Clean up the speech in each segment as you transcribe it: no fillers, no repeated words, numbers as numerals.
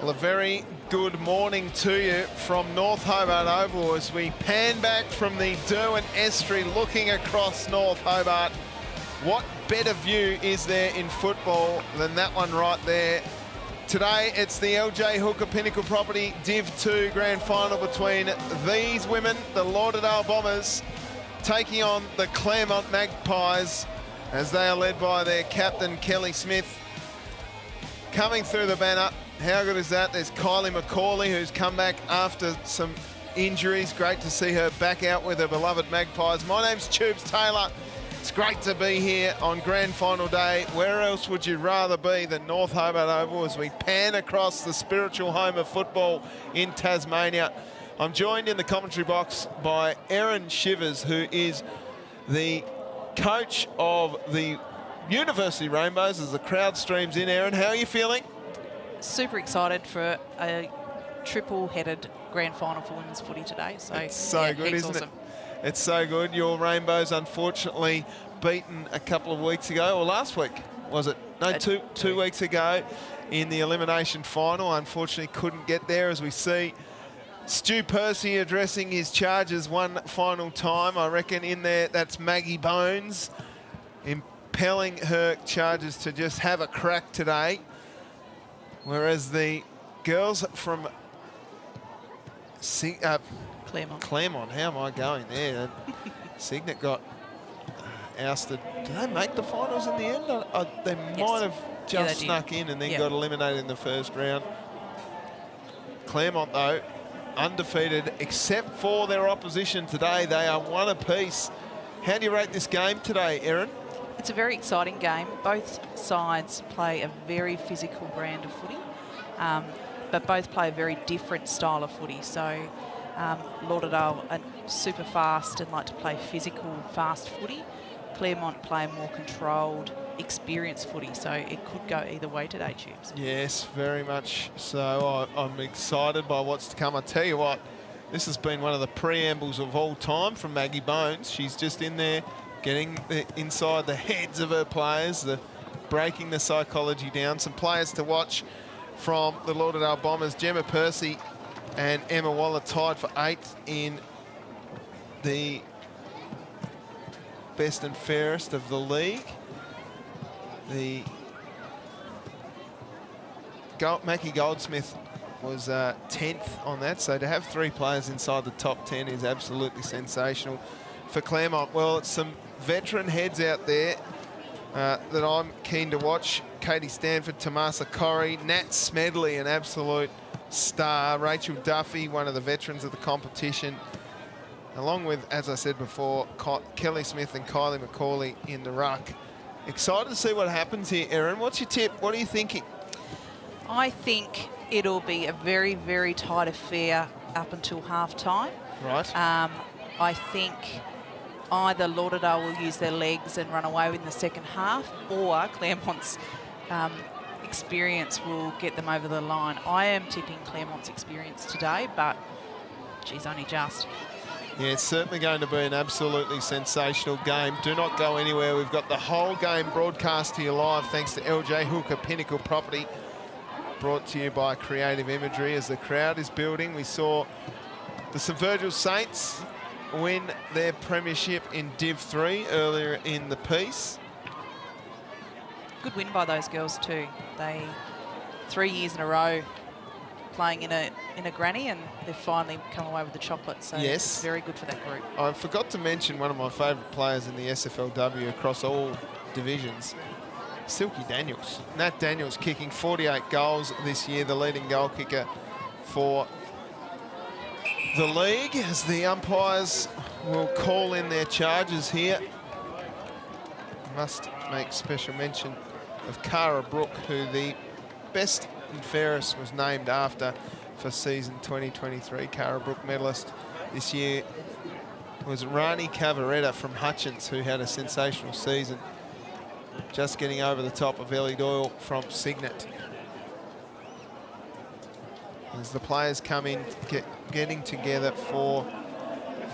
Well, a very good morning to you from North Hobart Oval as we pan back from the Derwent Estuary looking across North Hobart. What better view is there in football than that one right there? Today, it's the LJ Hooker Pinnacle Property Div2 Grand Final between these women, the Lauderdale Bombers, taking on the Claremont Magpies as they are led by their captain, Kelly Smith. Coming through the banner, how good is that? There's Kylie McCauley, who's come back after some injuries. Great to see her back out with her beloved Magpies. My name's Tubes Taylor. It's great to be here on Grand Final Day. Where else would you rather be than North Hobart Oval as we pan across the spiritual home of football in Tasmania? I'm joined in the commentary box by Erin Shivers, who is the coach of the University Rainbows as the crowd streams in. Erin, how are you feeling? Super excited for a triple-headed grand final for women's footy today. So it's so good, isn't it? It's so good. Your Rainbows, unfortunately, beaten a couple of weeks ago, or last week, was it? No, two weeks ago in the elimination final. Unfortunately, couldn't get there, as we see Stu Percy addressing his charges one final time. I reckon in there, that's Maggie Bones impelling her charges to just have a crack today. Whereas the girls from Claremont, how am I going there? Signet got ousted. Did they make the finals in the end? They might have just snuck in and then got eliminated in the first round. Claremont, though, undefeated except for their opposition today. They are one apiece. How do you rate this game today, Erin? It's a very exciting game. Both sides play a very physical brand of footy, but both play a very different style of footy. So Lauderdale are super fast and like to play physical, fast footy. Claremont play more controlled, experienced footy. So it could go either way today, Tubes. Yes, very much so. I'm excited by what's to come. I tell you what, this has been one of the preambles of all time from Maggie Bones. She's just in there getting inside the heads of her players, breaking the psychology down. Some players to watch from the Lauderdale Bombers. Gemma Percy and Emma Waller tied for 8th in the best and fairest of the league. Mackie Goldsmith was 10th on that, so to have 3 players inside the top 10 is absolutely sensational for Claremont. Well, it's some veteran heads out there that I'm keen to watch. Katie Stanford, Tomasa Corrie, Nat Smedley, an absolute star. Rachel Duffy, one of the veterans of the competition, along with, as I said before, Kelly Smith and Kylie McCauley in the ruck. Excited to see what happens here, Erin. What's your tip? What are you thinking? I think it'll be a very, very tight affair up until half-time. Right. I think either Lauderdale will use their legs and run away in the second half, or Claremont's experience will get them over the line. I am tipping Claremont's experience today, but she's only just. Yeah, it's certainly going to be an absolutely sensational game. Do not go anywhere. We've got the whole game broadcast to you live thanks to LJ Hooker Pinnacle Property, brought to you by Creative Imagery. As the crowd is building, we saw the St Virgil Saints win their premiership in Div 3 earlier in the piece. Good win by those girls too. They 3 years in a row playing in a granny, and they've finally come away with the chocolate. So yes, it's very good for that group. I forgot to mention one of my favourite players in the SFLW across all divisions, Silky Daniels. Nat Daniels kicking 48 goals this year, the leading goal kicker for the league, as the umpires will call in their charges here. Must make special mention of Cara Brook, who the best and fairest was named after for season 2023. Cara Brook medalist this year was Rani Cavaretta from Hutchins, who had a sensational season, just getting over the top of Ellie Doyle from Signet. As the players come in, getting together for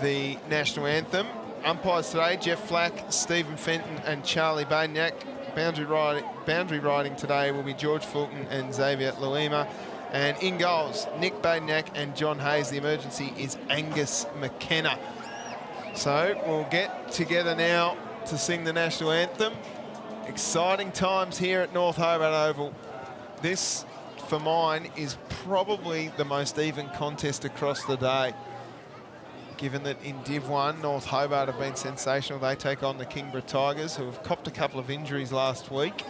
the national anthem. Umpires today, Jeff Flack, Stephen Fenton and Charlie Bagnac. Boundary riding today will be George Fulton and Xavier Luima. And in goals, Nick Badeniak and John Hayes. The emergency is Angus McKenna. So we'll get together now to sing the national anthem. Exciting times here at North Hobart Oval. This, for mine, is probably the most even contest across the day. Given that in Div 1, North Hobart have been sensational. They take on the Kingborough Tigers, who have copped a couple of injuries last week.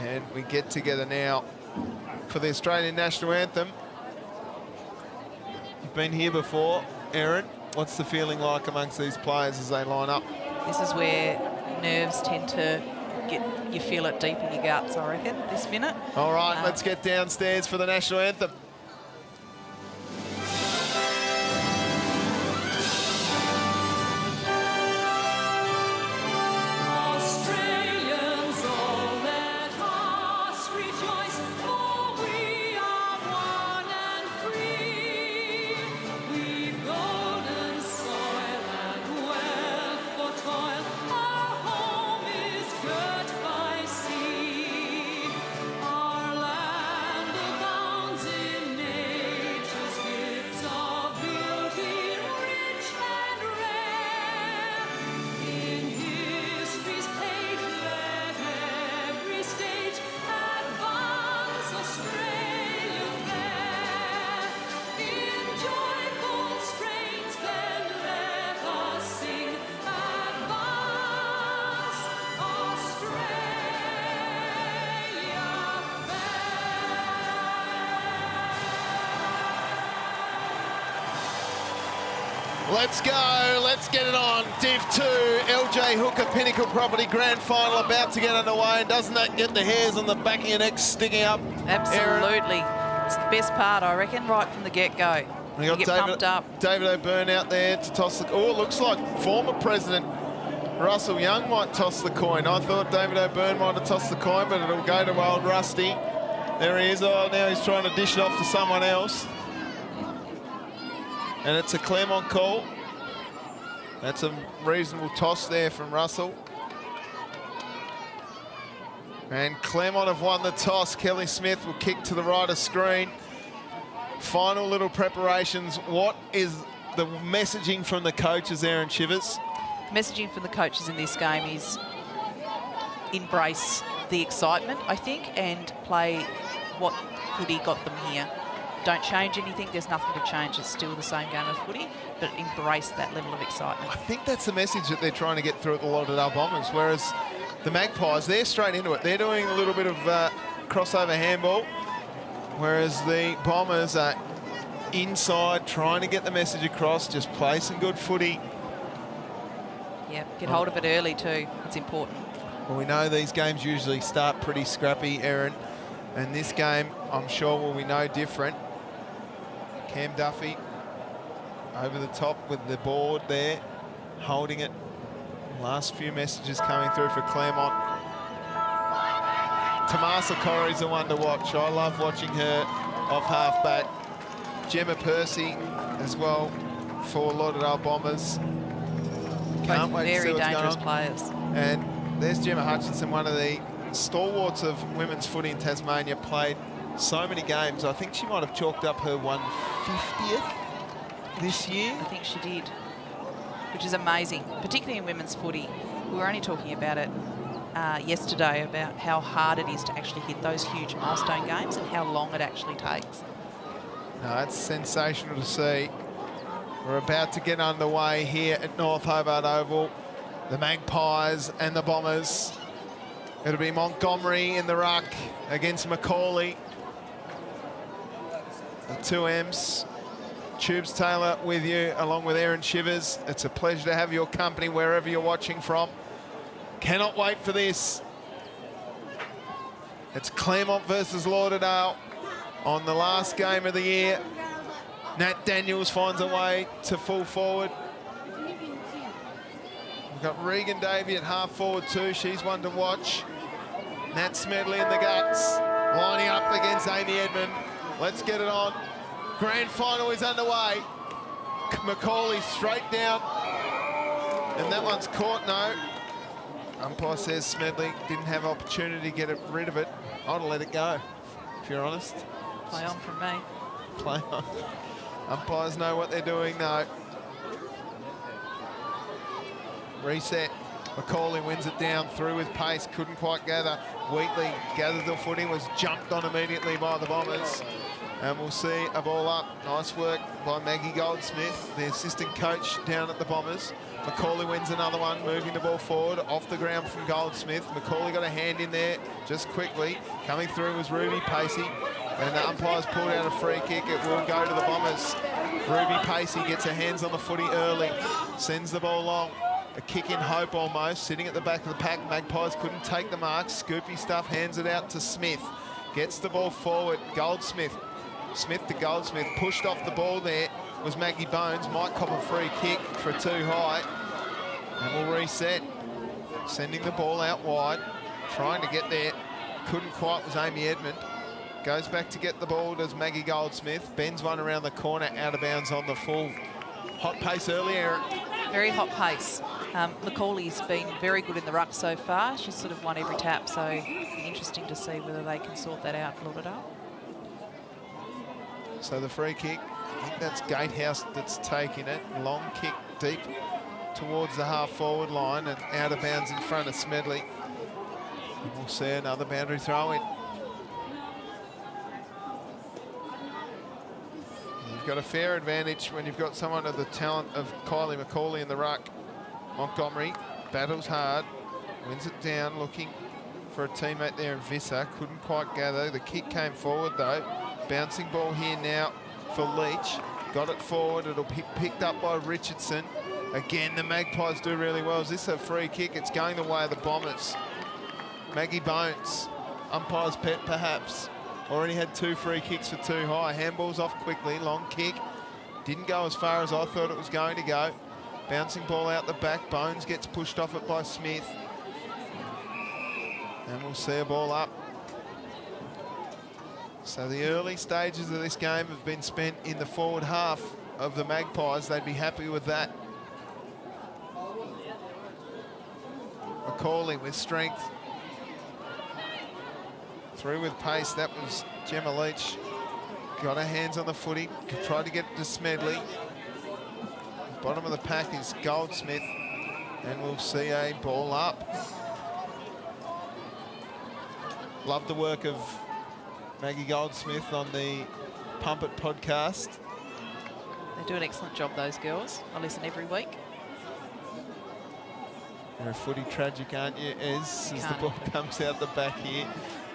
And we get together now for the Australian national anthem. You've been here before, Erin. What's the feeling like amongst these players as they line up? This is where nerves tend to you feel it deep in your guts, I reckon, this minute. All right, let's get downstairs for the national anthem. Let's go, let's get it on. Div 2, LJ Hooker Pinnacle Property Grand Final about to get underway. And doesn't that get the hairs on the back of your neck sticking up? Absolutely. Erin? It's the best part, I reckon, right from the get-go. We got pumped up. David O'Byrne out there to toss the... Oh, it looks like former President Russell Young might toss the coin. I thought David O'Byrne might have tossed the coin, but it'll go to old Rusty. There he is. Oh, now he's trying to dish it off to someone else. And it's a Claremont call. That's a reasonable toss there from Russell. And Claremont have won the toss. Kelly Smith will kick to the right of screen. Final little preparations. What is the messaging from the coaches, Aaron Shivers? The messaging from the coaches in this game is embrace the excitement, I think, and play what footy got them here. Don't change anything. There's nothing to change. It's still the same game of footy, but embrace that level of excitement. I think that's the message that they're trying to get through at the Lauderdale Bombers, whereas the Magpies, they're straight into it. They're doing a little bit of crossover handball, whereas the Bombers are inside trying to get the message across, just play some good footy. Yeah, get hold of it early too. It's important. Well, we know these games usually start pretty scrappy, Erin, and this game, I'm sure, will be no different. Cam Duffy over the top with the board there, holding it. Last few messages coming through for Claremont. Tomasa Corrie's the one to watch. I love watching her off half-back. Gemma Percy as well for Lauderdale Bombers. Can't wait to see what's going on. Very dangerous players. And there's Gemma Hutchinson, one of the stalwarts of women's footy in Tasmania, played so many games. I think she might have chalked up her 150th this year. I think she did, which is amazing, particularly in women's footy. We were only talking about it yesterday, about how hard it is to actually hit those huge milestone games and how long it actually takes. No, it's sensational to see. We're about to get underway here at North Hobart Oval. The Magpies and the Bombers. It'll be Montgomery in the ruck against Macaulay. The two M's. Tubes Taylor with you, along with Aaron Shivers. It's a pleasure to have your company wherever you're watching from. Cannot wait for this. It's Claremont versus Lauderdale on the last game of the year. Nat Daniels finds a way to full forward. We've got Regan Davey at half forward too. She's one to watch. Nat Smedley in the guts, lining up against Amy Edmond. Let's get it on. Grand final is underway. Macaulay straight down. And that one's caught, no. Umpire says Smedley didn't have opportunity to get rid of it. I'd have let it go. if you're honest. Play on from me. Play on. Umpires know what they're doing, though. Reset. Macaulay wins it down, through with pace, couldn't quite gather. Wheatley gathered the footing, was jumped on immediately by the Bombers. And we'll see a ball up. Nice work by Maggie Goldsmith, the assistant coach down at the Bombers. Macaulay wins another one, moving the ball forward, off the ground from Goldsmith. Macaulay got a hand in there just quickly. Coming through was Ruby Pacey. And the umpires pulled out a free kick. It will go to the Bombers. Ruby Pacey gets her hands on the footy early, sends the ball long. A kick in hope almost, sitting at the back of the pack. Magpies couldn't take the mark. Scoopy stuff, hands it out to Smith. Gets the ball forward. Goldsmith. Smith to Goldsmith. Pushed off the ball there was Maggie Bones. Might cop a free kick for too high. And we'll reset. Sending the ball out wide. Trying to get there. Couldn't quite, was Amy Edmond. Goes back to get the ball, does Maggie Goldsmith. Bends one around the corner, out of bounds on the full. Hot pace earlier. Very hot pace. Macaulay's been very good in the ruck so far. She's sort of won every tap, so it'll be interesting to see whether they can sort that out, Lauderdale. So the free kick, I think that's Gatehouse that's taking it. Long kick deep towards the half-forward line and out of bounds in front of Smedley. And we'll see another boundary throw-in. You've got a fair advantage when you've got someone of the talent of Kylie Macaulay in the ruck. Montgomery battles hard, wins it down, looking for a teammate there in Visser. Couldn't quite gather. The kick came forward though. Bouncing ball here now for Leach. Got it forward. It'll be picked up by Richardson. Again, the Magpies do really well. Is this a free kick? It's going the way of the Bombers. Maggie Bones, umpire's pet perhaps. Already had 2 free kicks for too high. Handballs off quickly. Long kick. Didn't go as far as I thought it was going to go. Bouncing ball out the back. Bones gets pushed off it by Smith. And we'll see a ball up. So the early stages of this game have been spent in the forward half of the Magpies. They'd be happy with that. Macaulay with strength. Through with pace. That was Gemma Leach. Got her hands on the footy. Tried to get it to Smedley. Bottom of the pack is Goldsmith. And we'll see a ball up. Love the work of Maggie Goldsmith on the Pump It podcast. They do an excellent job, those girls. I listen every week. You're a footy tragic, aren't you, as the ball comes out the back here.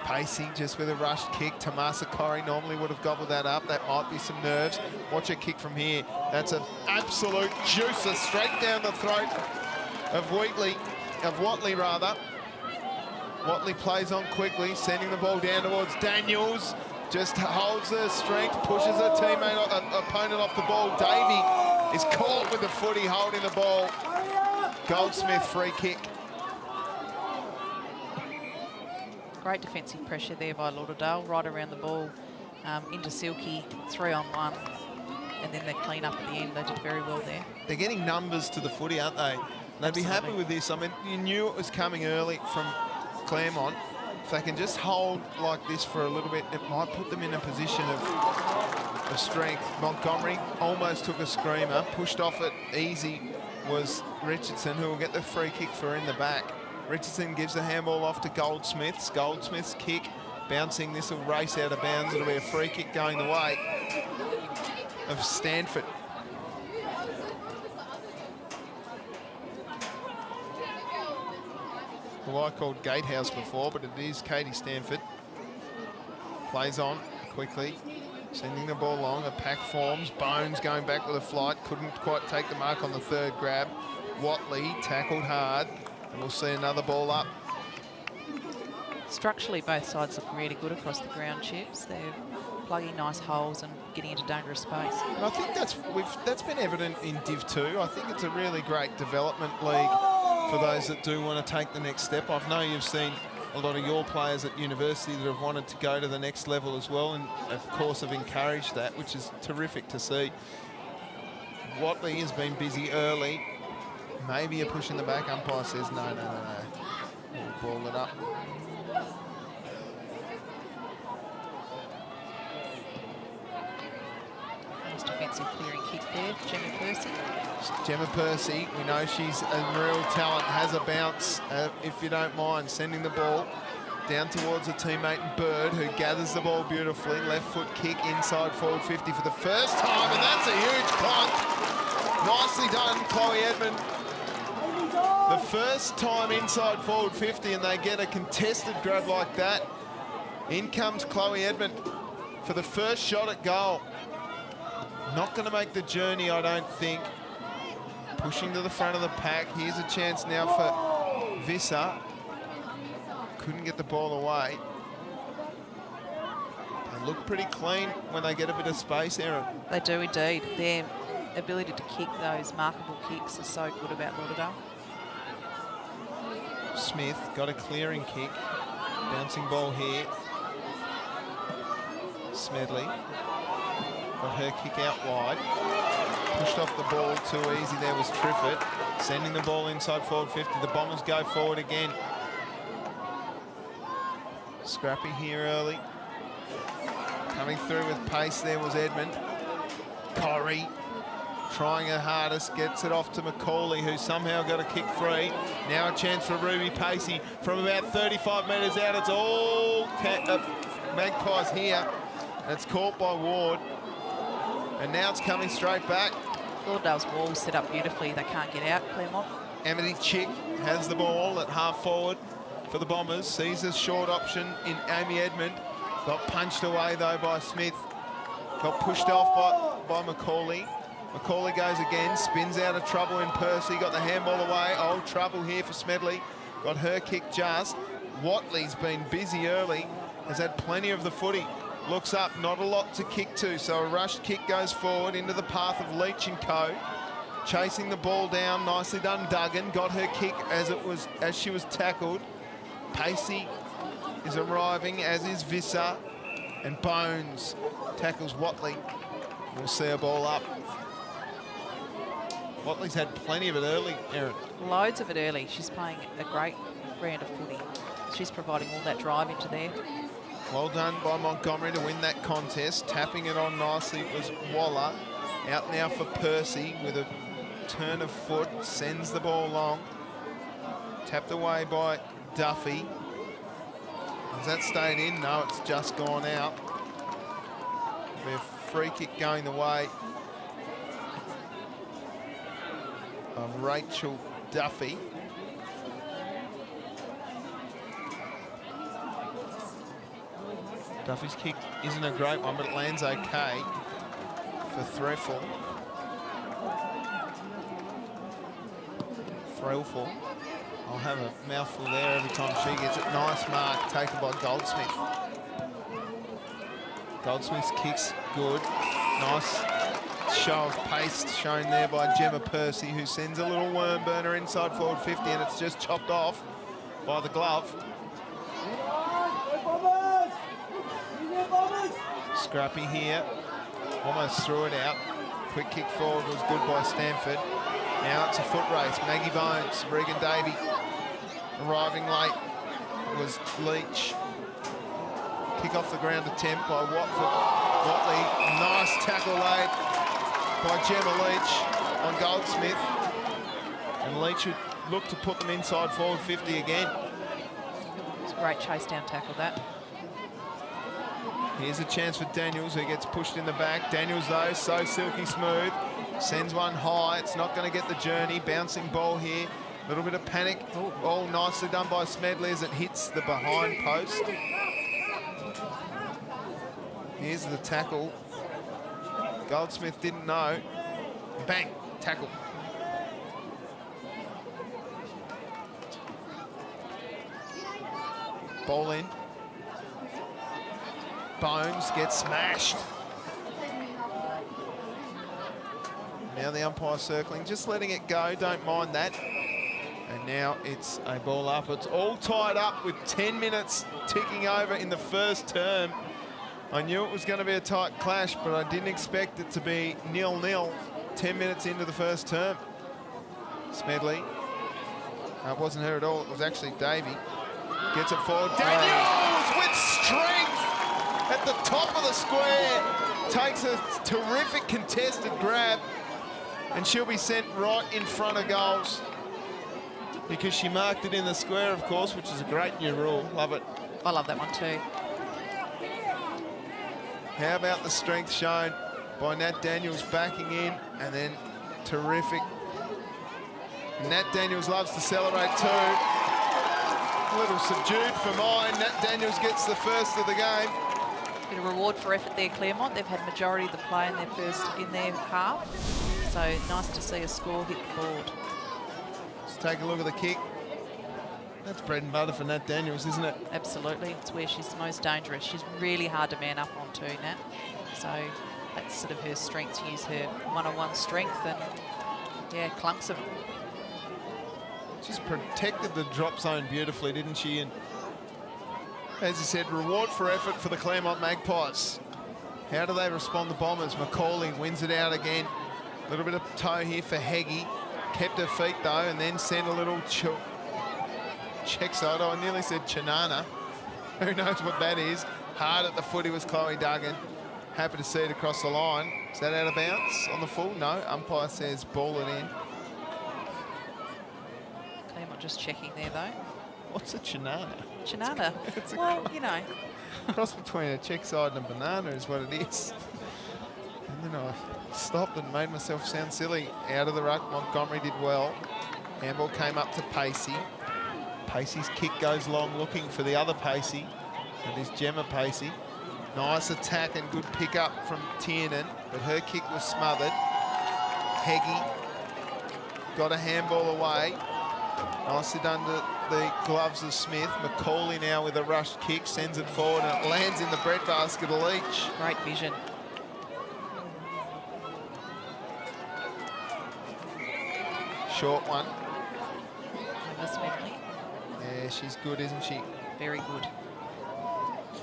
Pacey just with a rushed kick. Tomasa Corrie normally would have gobbled that up. That might be some nerves. Watch her kick from here. That's an absolute juicer straight down the throat of Watley rather. Watley plays on quickly, sending the ball down towards Daniels. Just holds her strength, pushes her teammate, opponent off the ball. Davey is caught with the footy holding the ball. Goldsmith free kick. Great defensive pressure there by Lauderdale, right around the ball into Silky, 3-on-1, and then they clean up at the end. They did very well there. They're getting numbers to the footy, aren't they? They'd be happy with this. I mean, you knew it was coming early from Claremont. If they can just hold like this for a little bit, it might put them in a position of strength. Montgomery almost took a screamer, pushed off it easy was Richardson, who will get the free kick for in the back. Richardson gives the handball off to Goldsmith. Goldsmith's kick bouncing. This will race out of bounds. It'll be a free kick going the way of Stanford. Well, I called Gatehouse before, but it is Katie Stanford. Plays on quickly, sending the ball long. A pack forms. Bones going back with a flight. Couldn't quite take the mark on the third grab. Watley tackled hard. And we'll see another ball up. Structurally, both sides look really good across the ground, Chips. They're plugging nice holes and getting into dangerous space. And I think that's been evident in Div2. I think it's a really great development league for those that do want to take the next step. I know you've seen a lot of your players at university that have wanted to go to the next level as well, and of course have encouraged that, which is terrific to see. Watley has been busy early. Maybe a push in the back. Umpire says no. We'll ball it up. defensive clearing kick there, Gemma Percy. Gemma Percy, we know she's a real talent, has a bounce, if you don't mind, sending the ball down towards her teammate Bird, who gathers the ball beautifully. Left foot kick inside forward 50 for the first time, and that's a huge punt. Nicely done, Chloe Edmond. The first time inside forward 50, and they get a contested grab like that. In comes Chloe Edmond for the first shot at goal. Not going to make the journey, I don't think. Pushing to the front of the pack. Here's a chance now for Visser. Couldn't get the ball away. They look pretty clean when they get a bit of space, Erin. They do indeed. Their ability to kick those markable kicks is so good about Lauderdale. Smith got a clearing kick. Bouncing ball here. Smedley got her kick out wide. Pushed off the ball too easy there was Triffett. Sending the ball inside forward 50. The Bombers go forward again. Scrappy here early. Coming through with pace there was Edmond. Corrie trying her hardest, gets it off to Macaulay, who somehow got a kick free. Now a chance for Ruby Pacey from about 35 metres out. It's all Magpies here. And it's caught by Ward. And now it's coming straight back. Lauderdale's wall set up beautifully. They can't get out, Claremont. Amity Chick has the ball at half forward for the Bombers. Sees a short option in Amy Edmond. Got punched away though by Smith. Got pushed off by Macaulay. Macaulay goes again, spins out of trouble in Percy. Got the handball away. Oh, trouble here for Smedley. Got her kick just. Watley's been busy early. Has had plenty of the footy. Looks up, not a lot to kick to, so a rushed kick goes forward into the path of Leach and co. Chasing the ball down, nicely done Duggan. Got her kick as she was tackled. Pacey is arriving, as is Visser. And Bones tackles Watley. We'll see a ball up. Watley's had plenty of it early, Erin. Loads of it early. She's playing a great brand of footy. She's providing all that drive into there. Well done by Montgomery to win that contest. Tapping it on nicely was Waller. Out now for Percy with a turn of foot. Sends the ball long. Tapped away by Duffy. Has that stayed in? No, it's just gone out. Be a free kick going the way of Rachel Duffy. Duffy's kick isn't a great one, but it lands okay for Threlfall. Threlfall. I'll have a mouthful there every time she gets it. Nice mark taken by Goldsmith. Goldsmith's kick's good. Nice show of pace shown there by Gemma Percy, who sends a little worm burner inside forward 50, and it's just chopped off by the glove. Scrappy here, almost threw it out. Quick kick forward was good by Stanford. Now it's a foot race. Maggie Bones, Regan Davey arriving late was Leach. Kick off the ground attempt by Watley. Nice tackle laid by Gemma Leach on Goldsmith. And Leach would look to put them inside forward 50 again. It's a great chase down tackle that. Here's a chance for Daniels, who gets pushed in the back. Daniels, though, so silky smooth. Sends one high. It's not going to get the journey. Bouncing ball here. A little bit of panic. All nicely done by Smedley as it hits the behind post. Here's the tackle. Goldsmith didn't know. Bang, tackle. Ball in. Bones gets smashed. Now the umpire circling, just letting it go, don't mind that. And now it's a ball up. It's all tied up with 10 minutes ticking over in the first term. I knew it was going to be a tight clash, but I didn't expect it to be 0-0 10 minutes into the first term. Smedley. No, it wasn't her at all, it was actually Davey. Gets it forward. Daniels with strength at the top of the square. takes a terrific contested grab, and she'll be sent right in front of goals because she marked it in the square, of course, which is a great new rule. Love it. I love that one too. How about the strength shown by Nat Daniels backing in, and then terrific. Nat Daniels loves to celebrate too. A little subdued for mine. Nat Daniels gets the first of the game. Bit of reward for effort there, Claremont. They've had majority of the play in their half. So nice to see a score hit the board. Let's take a look at the kick. That's bread and butter for Nat Daniels, isn't it? Absolutely. It's where she's most dangerous. She's really hard to man up on too, Nat. So that's sort of her strength, to use her one-on-one strength, and yeah, clunks them. Just protected the drop zone beautifully, didn't she? And as you said, reward for effort for the Claremont Magpies. How do they respond, the Bombers? Macaulay wins it out again. A little bit of toe here for Heggie. Kept her feet though, and then sent a little check side. Oh, I nearly said Chinana. Who knows what that is? Hard at the footy was Chloe Duggan. Happy to see it across the line. Is that out of bounds on the full? No, umpire says ball it in. Claremont just checking there though. What's a Chinana? Chinana? It's a well, you know. Cross between a check side and a banana is what it is. And then I stopped and made myself sound silly. Out of the ruck, Montgomery did well. Handball came up to Pacey. Pacey's kick goes long, looking for the other Pacey. That is Gemma Pacey. Nice attack and good pick up from Tiernan, but her kick was smothered. Heggie got a handball away. Nicely done to the gloves of Smith. Macaulay now with a rushed kick, sends it forward, and it lands in the breadbasket of Leach. Great vision. Short one. Smedley. Yeah, she's good, isn't she? Very good.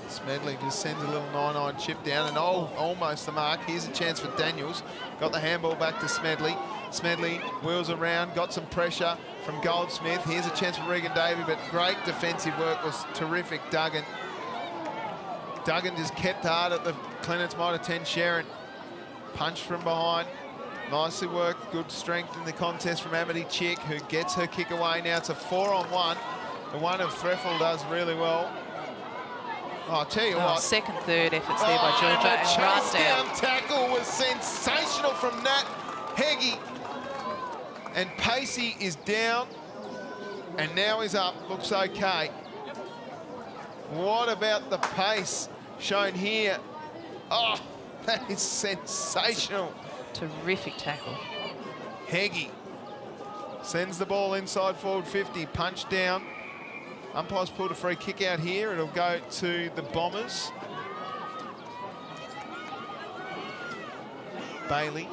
Smedley just sends a little 9-9 chip down, and almost the mark. Here's a chance for Daniels. Got the handball back to Smedley. Smedley wheels around, got some pressure from Goldsmith. Here's a chance for Regan Davey, but great defensive work was terrific. Duggan just kept hard at the Clements Mitre 10. Sharon punched from behind. Nicely worked, good strength in the contest from Amity Chick, who gets her kick away. Now it's a 4-on-1. The one of Threffel does really well. Oh, I'll tell you what. Second, third efforts there by Georgia. And the chase down tackle was sensational from Nat Heggie. And Pacey is down, and now he's up. Looks okay. What about the pace shown here? Oh, that is sensational. Terrific tackle. Heggie sends the ball inside forward 50, punch down. Umpire's pulled a free kick out here. It'll go to the Bombers. Bailey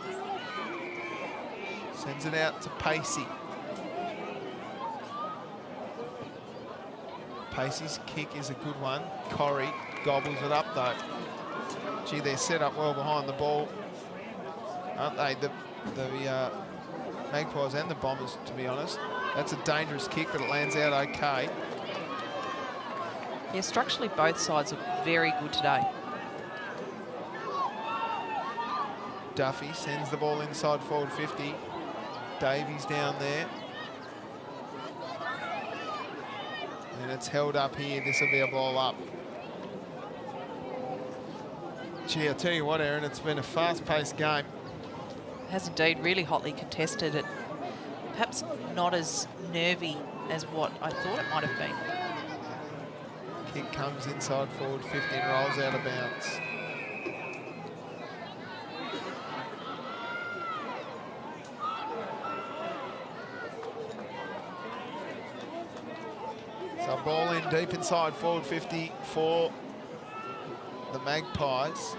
sends it out to Pacey. Pacey's kick is a good one. Corrie gobbles it up though. Gee, they're set up well behind the ball, aren't they? The Magpies and the Bombers, to be honest. That's a dangerous kick, but it lands out okay. Yeah, structurally both sides are very good today. Duffy sends the ball inside forward 50. Davies down there. And it's held up here. This will be a ball up. Gee, I'll tell you what, Aaron, it's been a fast-paced game. It has indeed, really hotly contested. It perhaps not as nervy as what I thought it might have been. Kick comes inside forward 50 and rolls out of bounds. So ball in deep inside forward 50 for the Magpies.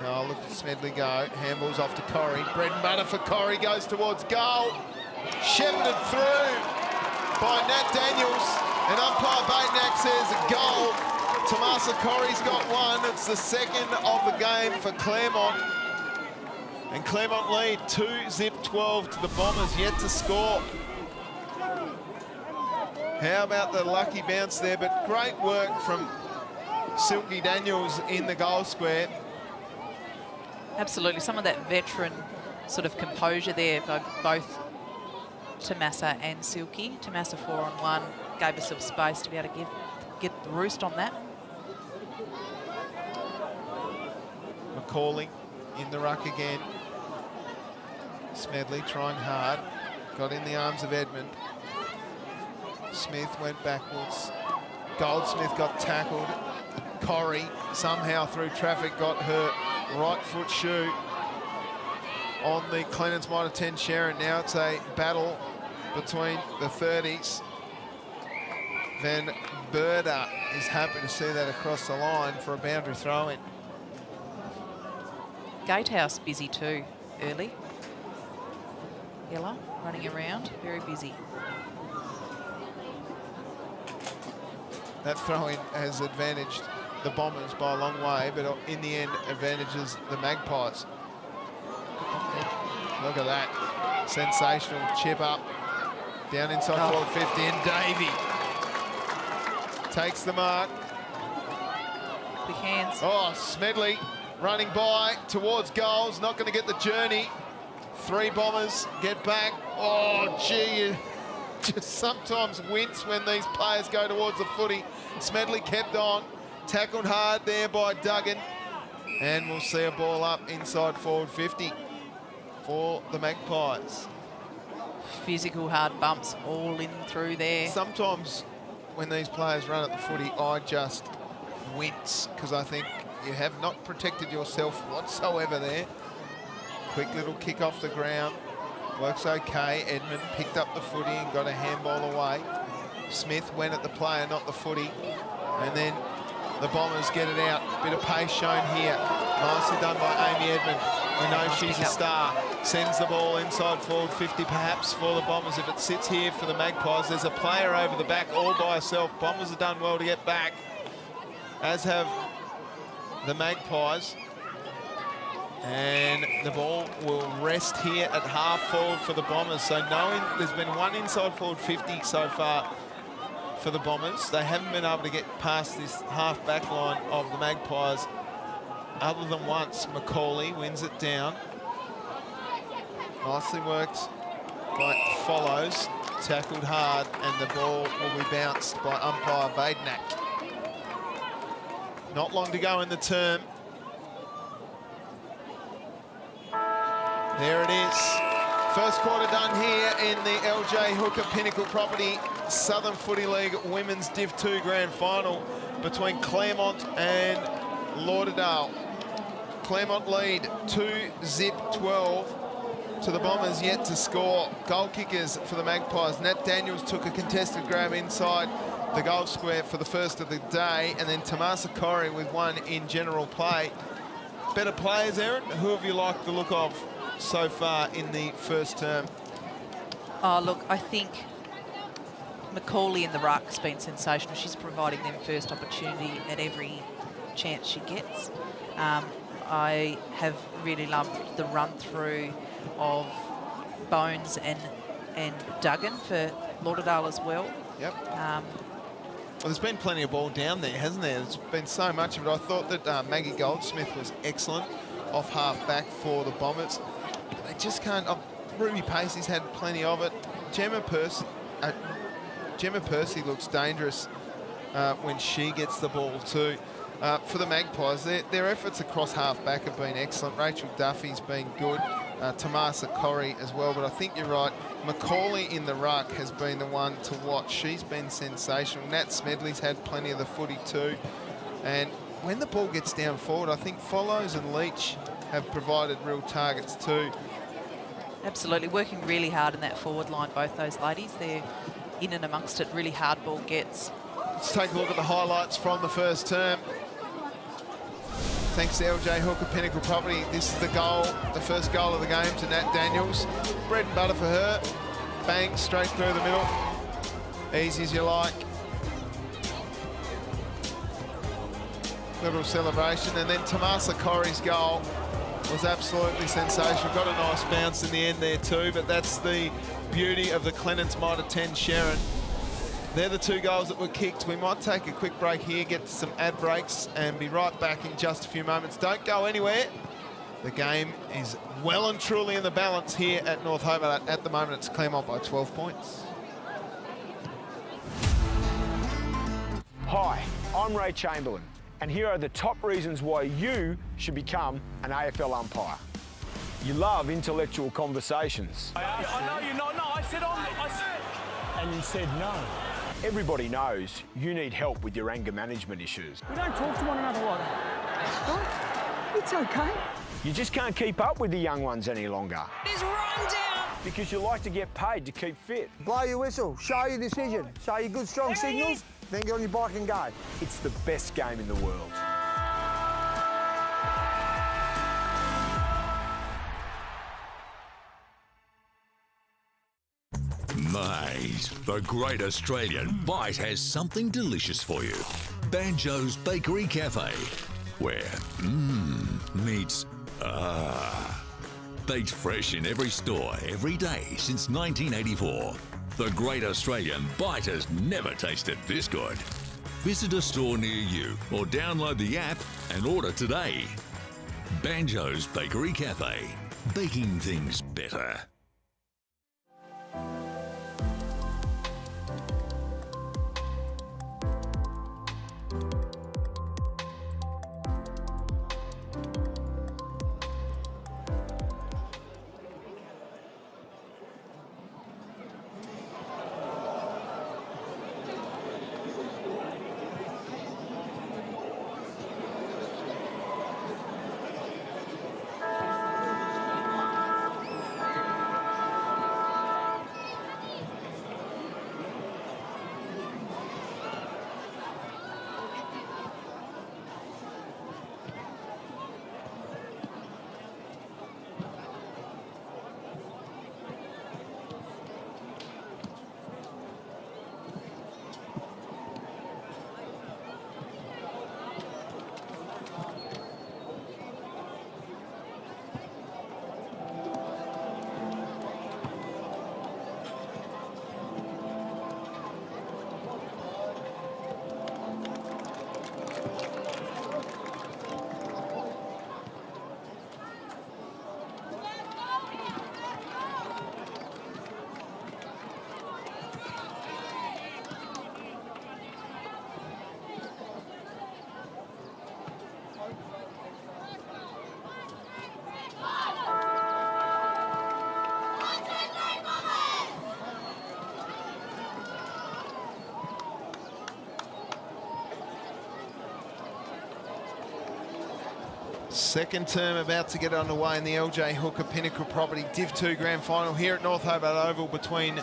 Now look at Smedley go. Handball's off to Corrie. Bread and butter for Corrie, goes towards goal. Shepherded through by Nat Daniels. And umpire Batenack says a goal. Tomasa Corrie's got one. It's the second of the game for Claremont. And Claremont lead 2-12 to the Bombers, yet to score. How about the lucky bounce there? But great work from Silky Daniels in the goal square. Absolutely. Some of that veteran sort of composure there by both Tomasa and Silky. Tomasa 4-on-1 gave herself space to be able to get the roost on that. McCauley in the ruck again. Smedley trying hard. Got in the arms of Edmund. Smith went backwards. Goldsmith got tackled. Corrie somehow through traffic got her right foot shoe on the Clennons Mitre 10 Sharon. Now it's a battle between the 30s. Van Berda is happy to see that across the line for a boundary throw-in. Gatehouse busy too early. Ella running around, very busy. That throw-in has advantaged the Bombers by a long way, but in the end advantages the Magpies. Look at that. Sensational chip up. Down inside forward 50, and Davey takes the mark. Big hands. Oh, Smedley running by towards goals, not going to get the journey. 3 Bombers get back. Oh, gee, you just sometimes wince when these players go towards the footy. Smedley kept on, tackled hard there by Duggan, and we'll see a ball up inside forward 50 for the Magpies. Physical hard bumps all in through there. Sometimes when these players run at the footy, I just wince because I think you have not protected yourself whatsoever there. Quick little kick off the ground. Works okay. Edmund picked up the footy and got a handball away. Smith went at the player, not the footy. And then the Bombers get it out. Bit of pace shown here. Nicely done by Amy Edmund. We know she's a star. Sends the ball inside forward 50 perhaps for the Bombers. If it sits here for the Magpies, there's a player over the back all by herself. Bombers have done well to get back, as have the Magpies. And the ball will rest here at half forward for the Bombers. So knowing there's been one inside forward 50 so far for the Bombers, they haven't been able to get past this half back line of the Magpies other than once. McCauley wins it down. Nicely worked by Follows, tackled hard, and the ball will be bounced by umpire Badenak. Not long to go in the term. There it is. First quarter done here in the LJ Hooker Pinnacle Property Southern Footy League Women's Div 2 Grand Final between Claremont and Lauderdale. Claremont lead 2-12 to the Bombers, yet to score. Goal kickers for the Magpies. Nat Daniels took a contested grab inside the goal square for the first of the day, and then Tomasa Corrie with one in general play. Better players, Erin? Who have you liked the look of so far in the first term? Oh, look, I think McCauley in the ruck's been sensational. She's providing them first opportunity at every chance she gets. I have really loved the run-through of Bones and Duggan for Lauderdale as well. Yep. Well, there's been plenty of ball down there, hasn't there? There's been so much of it. I thought that Maggie Goldsmith was excellent off half-back for the Bombers. They just can't... Ruby Pacey's had plenty of it. Gemma Percy looks dangerous when she gets the ball too. For the Magpies, their efforts across half-back have been excellent. Rachel Duffy's been good. Tomasa Corrie as well, but I think you're right. McCauley in the ruck has been the one to watch. She's been sensational. Nat Smedley's had plenty of the footy too. And when the ball gets down forward, I think Follows and Leach have provided real targets too. Absolutely, working really hard in that forward line, both those ladies. They're in and amongst it, really hard ball gets. Let's take a look at the highlights from the first term. Thanks to LJ Hooker Pinnacle Property. This is the goal, the first goal of the game to Nat Daniels. Bread and butter for her. Bang, straight through the middle. Easy as you like. Little celebration. And then Tomasa Corrie's goal was absolutely sensational. Got a nice bounce in the end there too, but that's the beauty of the Clennons Mitre 10 Sharon. They're the two goals that were kicked. We might take a quick break here, get some ad breaks, and be right back in just a few moments. Don't go anywhere. The game is well and truly in the balance here at North Hobart. At the moment, it's Claremont by 12 points. Hi, I'm Ray Chamberlain, and here are the top reasons why you should become an AFL umpire. You love intellectual conversations. I know you're not. No, I said And you said no. Everybody knows you need help with your anger management issues. We don't talk to one another like that. It's okay. You just can't keep up with the young ones any longer. It's run down. Because you like to get paid to keep fit. Blow your whistle, show your decision, show your good strong signals, then get on your bike and go. It's the best game in the world. Mate, the Great Australian Bite has something delicious for you. Banjo's Bakery Cafe, where meets baked fresh in every store every day since 1984. The Great Australian Bite has never tasted this good. Visit a store near you or download the app and order today. Banjo's Bakery Cafe, baking things better. Second term about to get underway in the LJ Hooker Pinnacle Property Div2 Grand Final here at North Hobart Oval between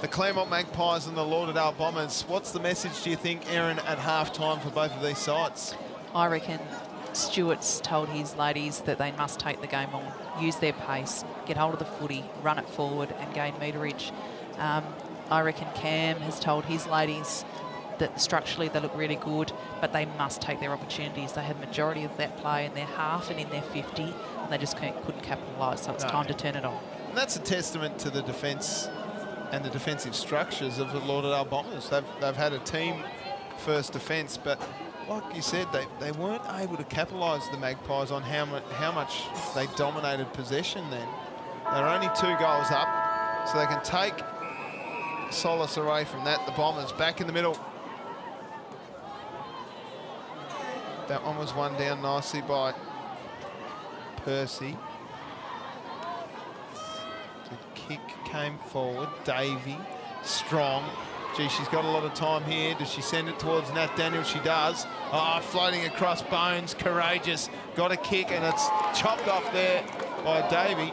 the Claremont Magpies and the Lauderdale Bombers. What's the message, do you think, Erin, at half-time for both of these sides? I reckon Stewart's told his ladies that they must take the game on, use their pace, get hold of the footy, run it forward and gain meterage. I reckon Cam has told his ladies that structurally they look really good, but they must take their opportunities. They had majority of that play in their half and in their 50, and they just couldn't capitalise, so it's time to turn it on. And that's a testament to the defence and the defensive structures of the Lauderdale Bombers. They've had a team-first defence, but like you said, they weren't able to capitalise the Magpies on how much they dominated possession then. They're only 2 goals up, so they can take solace away from that. The Bombers back in the middle. That one was won down nicely by Percy. The kick came forward. Davey, strong. Gee, she's got a lot of time here. Does she send it towards Nat Daniels? She does. Oh, floating across Bones, courageous. Got a kick and it's chopped off there by Davey.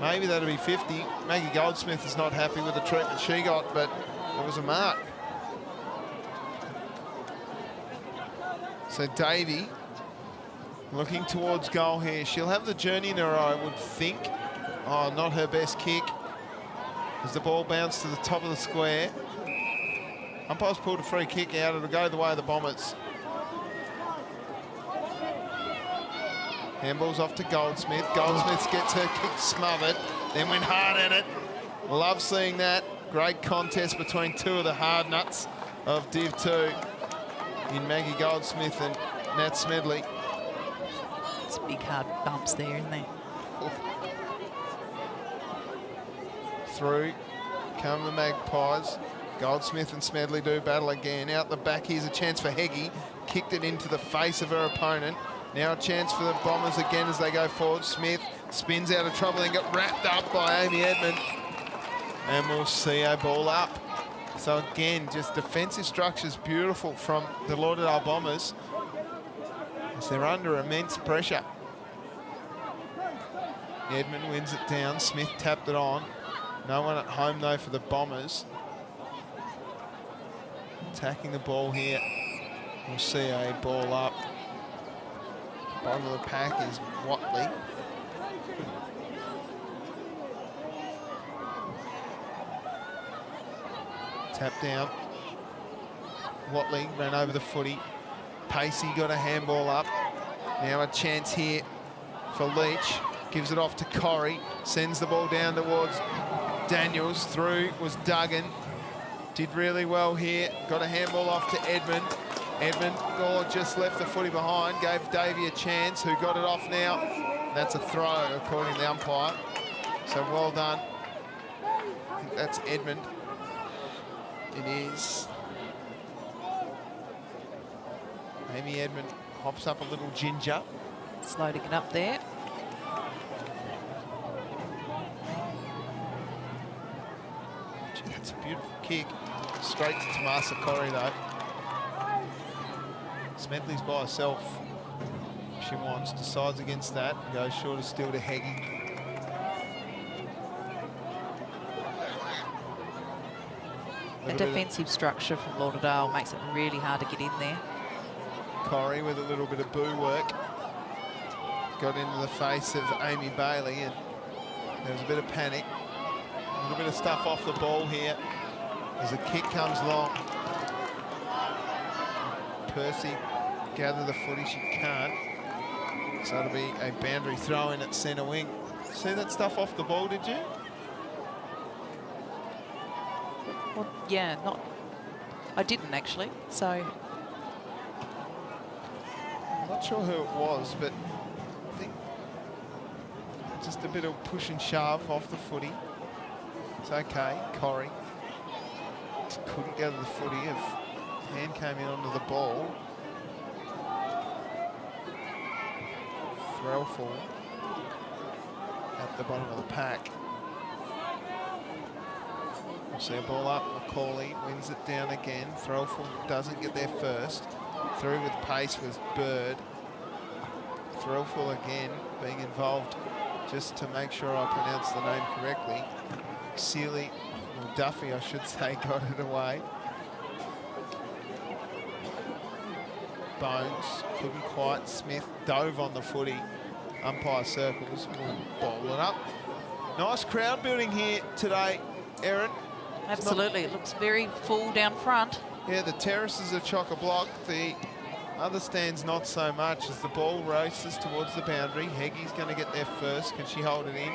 Maybe that'll be 50. Maggie Goldsmith is not happy with the treatment she got, but it was a mark. So Davey looking towards goal here. She'll have the journey in her, I would think. Oh, not her best kick. As the ball bounced to the top of the square. Umpire's pulled a free kick out. It'll go the way of the Bombers. Handball's off to Goldsmith. Goldsmith gets her kick smothered, then went hard at it. Love seeing that. Great contest between two of the hard nuts of Div 2 in Maggie Goldsmith and Nat Smedley. It's big hard bumps there, isn't there? Through come the Magpies. Goldsmith and Smedley do battle again. Out the back, here's a chance for Heggie. Kicked it into the face of her opponent. Now a chance for the Bombers again as they go forward. Smith spins out of trouble and get wrapped up by Amy Edmond. And we'll see a ball up. So again, just defensive structures beautiful from the Lauderdale Bombers as they're under immense pressure. Edmond wins it down. Smith tapped it on. No one at home though for the Bombers. Attacking the ball here. We'll see a ball up. Bottom of the pack is Watley. Tap down. Watley ran over the footy. Pacey got a handball up. Now a chance here for Leach. Gives it off to Corrie. Sends the ball down towards Daniels. Through was Duggan. Did really well here. Got a handball off to Edmond. Edmond just left the footy behind. Gave Davey a chance, who got it off now. That's a throw, according to the umpire. So well done. I think that's Edmond. It is. Amy Edmond hops up a little ginger. Slow to get up there. Gee, that's a beautiful kick. Straight to Tomasa Corrie though. Smedley's by herself. If she wants, decides against that. Goes short of still to Heggie. The defensive structure from Lauderdale makes it really hard to get in there. Corrie with a little bit of boo work. Got into the face of Amy Bailey and there was a bit of panic. A little bit of stuff off the ball here as the kick comes long. Percy gather the footy, she can't. So it'll be a boundary throw in at centre wing. See that stuff off the ball, did you? Well, yeah, I didn't actually, so. I'm not sure who it was, but I think just a bit of push and shove off the footy. It's okay, Corrie. Just couldn't gather the footy if hand came in onto the ball. Threlfall at the bottom of the pack. We'll see a ball up. Macaulay wins it down again. Threlfall doesn't get there first. Through with pace was Bird. Threlfall again being involved just to make sure I pronounce the name correctly. Sealy, or Duffy I should say, got it away. Bones couldn't quite. Smith dove on the footy. Umpire circles. Will bowl it up. Nice crowd building here today, Erin. Absolutely, it looks very full down front. Yeah, the terraces are chock-a-block. The other stands not so much as the ball races towards the boundary. Heggie's going to get there first. Can she hold it in?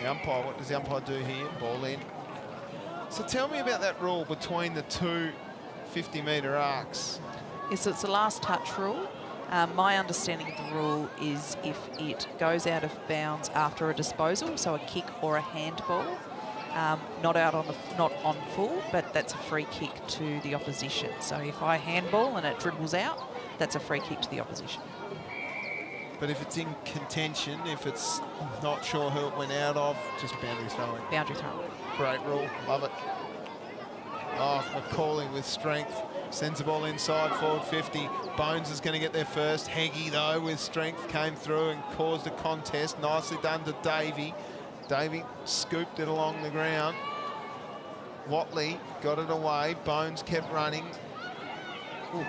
The umpire, what does the umpire do here? Ball in. So tell me about that rule between the two 50-metre arcs. Yes, so it's the last touch rule. My understanding of the rule is if it goes out of bounds after a disposal, so a kick or a handball, not on full, but that's a free kick to the opposition. So if I handball and it dribbles out, that's a free kick to the opposition. But if it's in contention, if it's not sure who it went out of, just boundary throwing. Boundary throwing. Great rule, love it. Oh, Macaulay with strength. Sends the ball inside, forward 50. Bones is going to get there first. Heggie, though, with strength, came through and caused a contest. Nicely done to Davey. Davey scooped it along the ground. Watley got it away. Bones kept running. Ooh.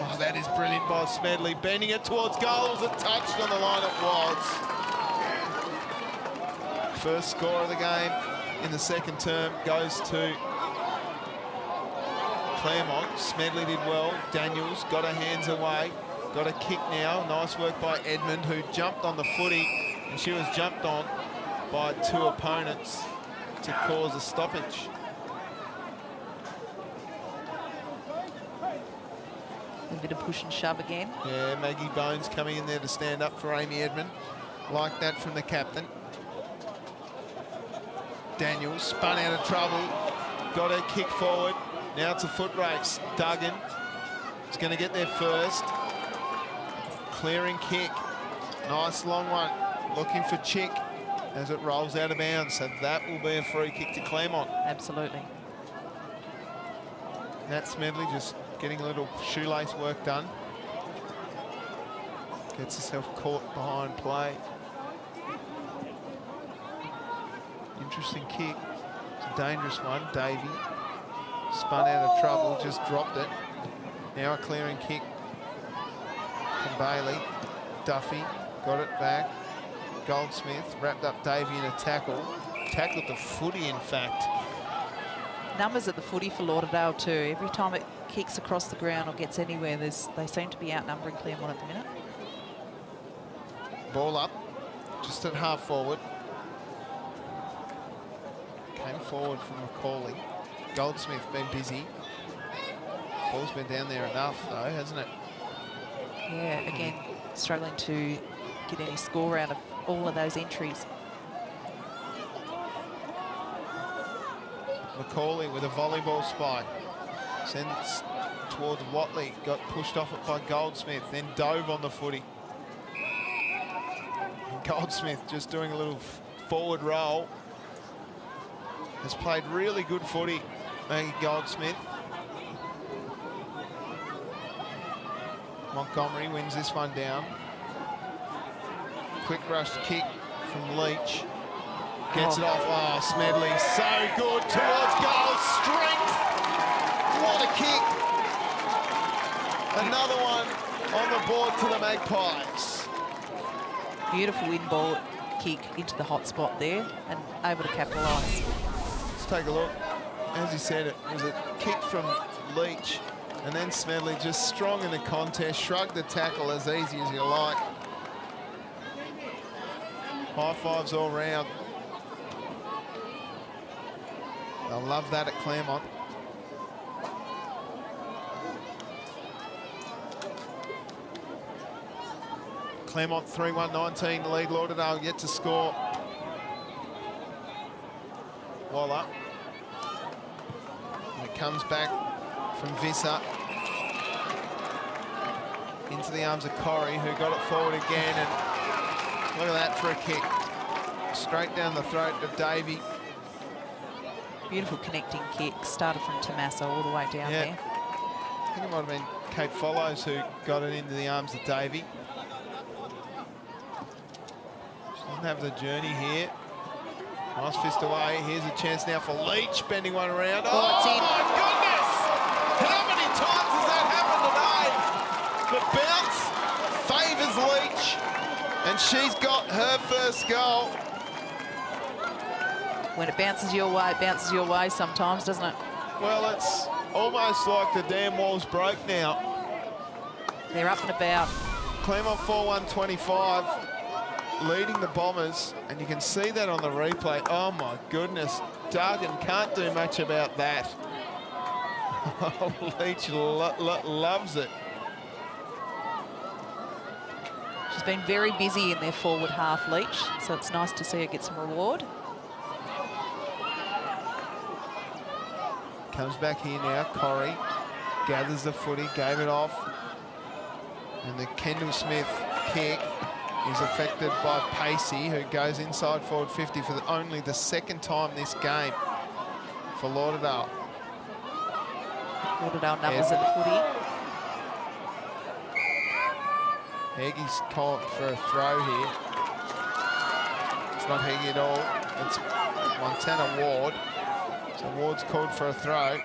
Oh, that is brilliant by Smedley. Bending it towards goals. It touched on the line. It was. First score of the game in the second term goes to Claremont. Smedley did well. Daniels got her hands away. Got a kick now. Nice work by Edmond, who jumped on the footy, and she was jumped on by two opponents to cause a stoppage. A bit of push and shove again. Yeah, Maggie Bones coming in there to stand up for Amy Edmond. Like that from the captain. Daniels spun out of trouble. Got her kick forward. Now it's a foot race. Duggan is going to get there first. Clearing kick. Nice long one. Looking for Chick as it rolls out of bounds. So that will be a free kick to Claremont. Absolutely. Nat Smedley just getting a little shoelace work done. Gets herself caught behind play. Interesting kick. It's a dangerous one. Davey spun out of trouble, just dropped it. Now a clearing kick from Bailey. Duffy got it back. Goldsmith wrapped up Davey in a tackle. Tackled the footy, in fact. Numbers at the footy for Lauderdale too. Every time it kicks across the ground or gets anywhere, they seem to be outnumbering Claremont at the minute. Ball up, just at half forward. Came forward from Macaulay. Goldsmith been busy. Ball's been down there enough though, hasn't it? Yeah, again, struggling to get any score out of all of those entries. Macaulay with a volleyball spike. Sends towards Watley. Got pushed off it by Goldsmith, then dove on the footy. Goldsmith just doing a little forward roll. Has played really good footy, Maggie Goldsmith. Montgomery wins this one down. Quick rush kick from Leach. Gets it off. Oh, Smedley, so good towards goal. Strength. What a kick. Another one on the board to the Magpies. Beautiful win ball kick into the hot spot there and able to capitalise. Let's take a look. As you said, it was a kick from Leach, and then Smedley just strong in the contest, shrugged the tackle as easy as you like. High fives all round. They'll love that at Claremont. Claremont 3-1-19 lead. Lauderdale yet to score. Waller. And it comes back from Visser. Into the arms of Corrie, who got it forward again. And look at that for a kick. Straight down the throat of Davey. Beautiful connecting kick, started from Tommaso all the way down there. I think it might have been Kate Follows who got it into the arms of Davey. She doesn't have the journey here. Nice fist away. Here's a chance now for Leach, bending one around. Oh, it's in. My goodness! How many times has that happened today? The bounce favours Leach, and she's got her first goal. When it bounces your way sometimes, doesn't it? Well, it's almost like the damn wall's broke now. They're up and about. Claremont 4-1-25, leading the Bombers, and you can see that on the replay. Oh my goodness, Duggan can't do much about that. Leach loves it. She's been very busy in their forward half, Leach, so it's nice to see her get some reward. Comes back here now, Corrie gathers the footy, gave it off. And the Kendall Smith kick is affected by Pacey, who goes inside forward 50 for only the second time this game for Lauderdale. Lauderdale numbers at the footy. Heggie's called for a throw here. It's not Heggie at all. It's Montana Ward. So Ward's called for a throw.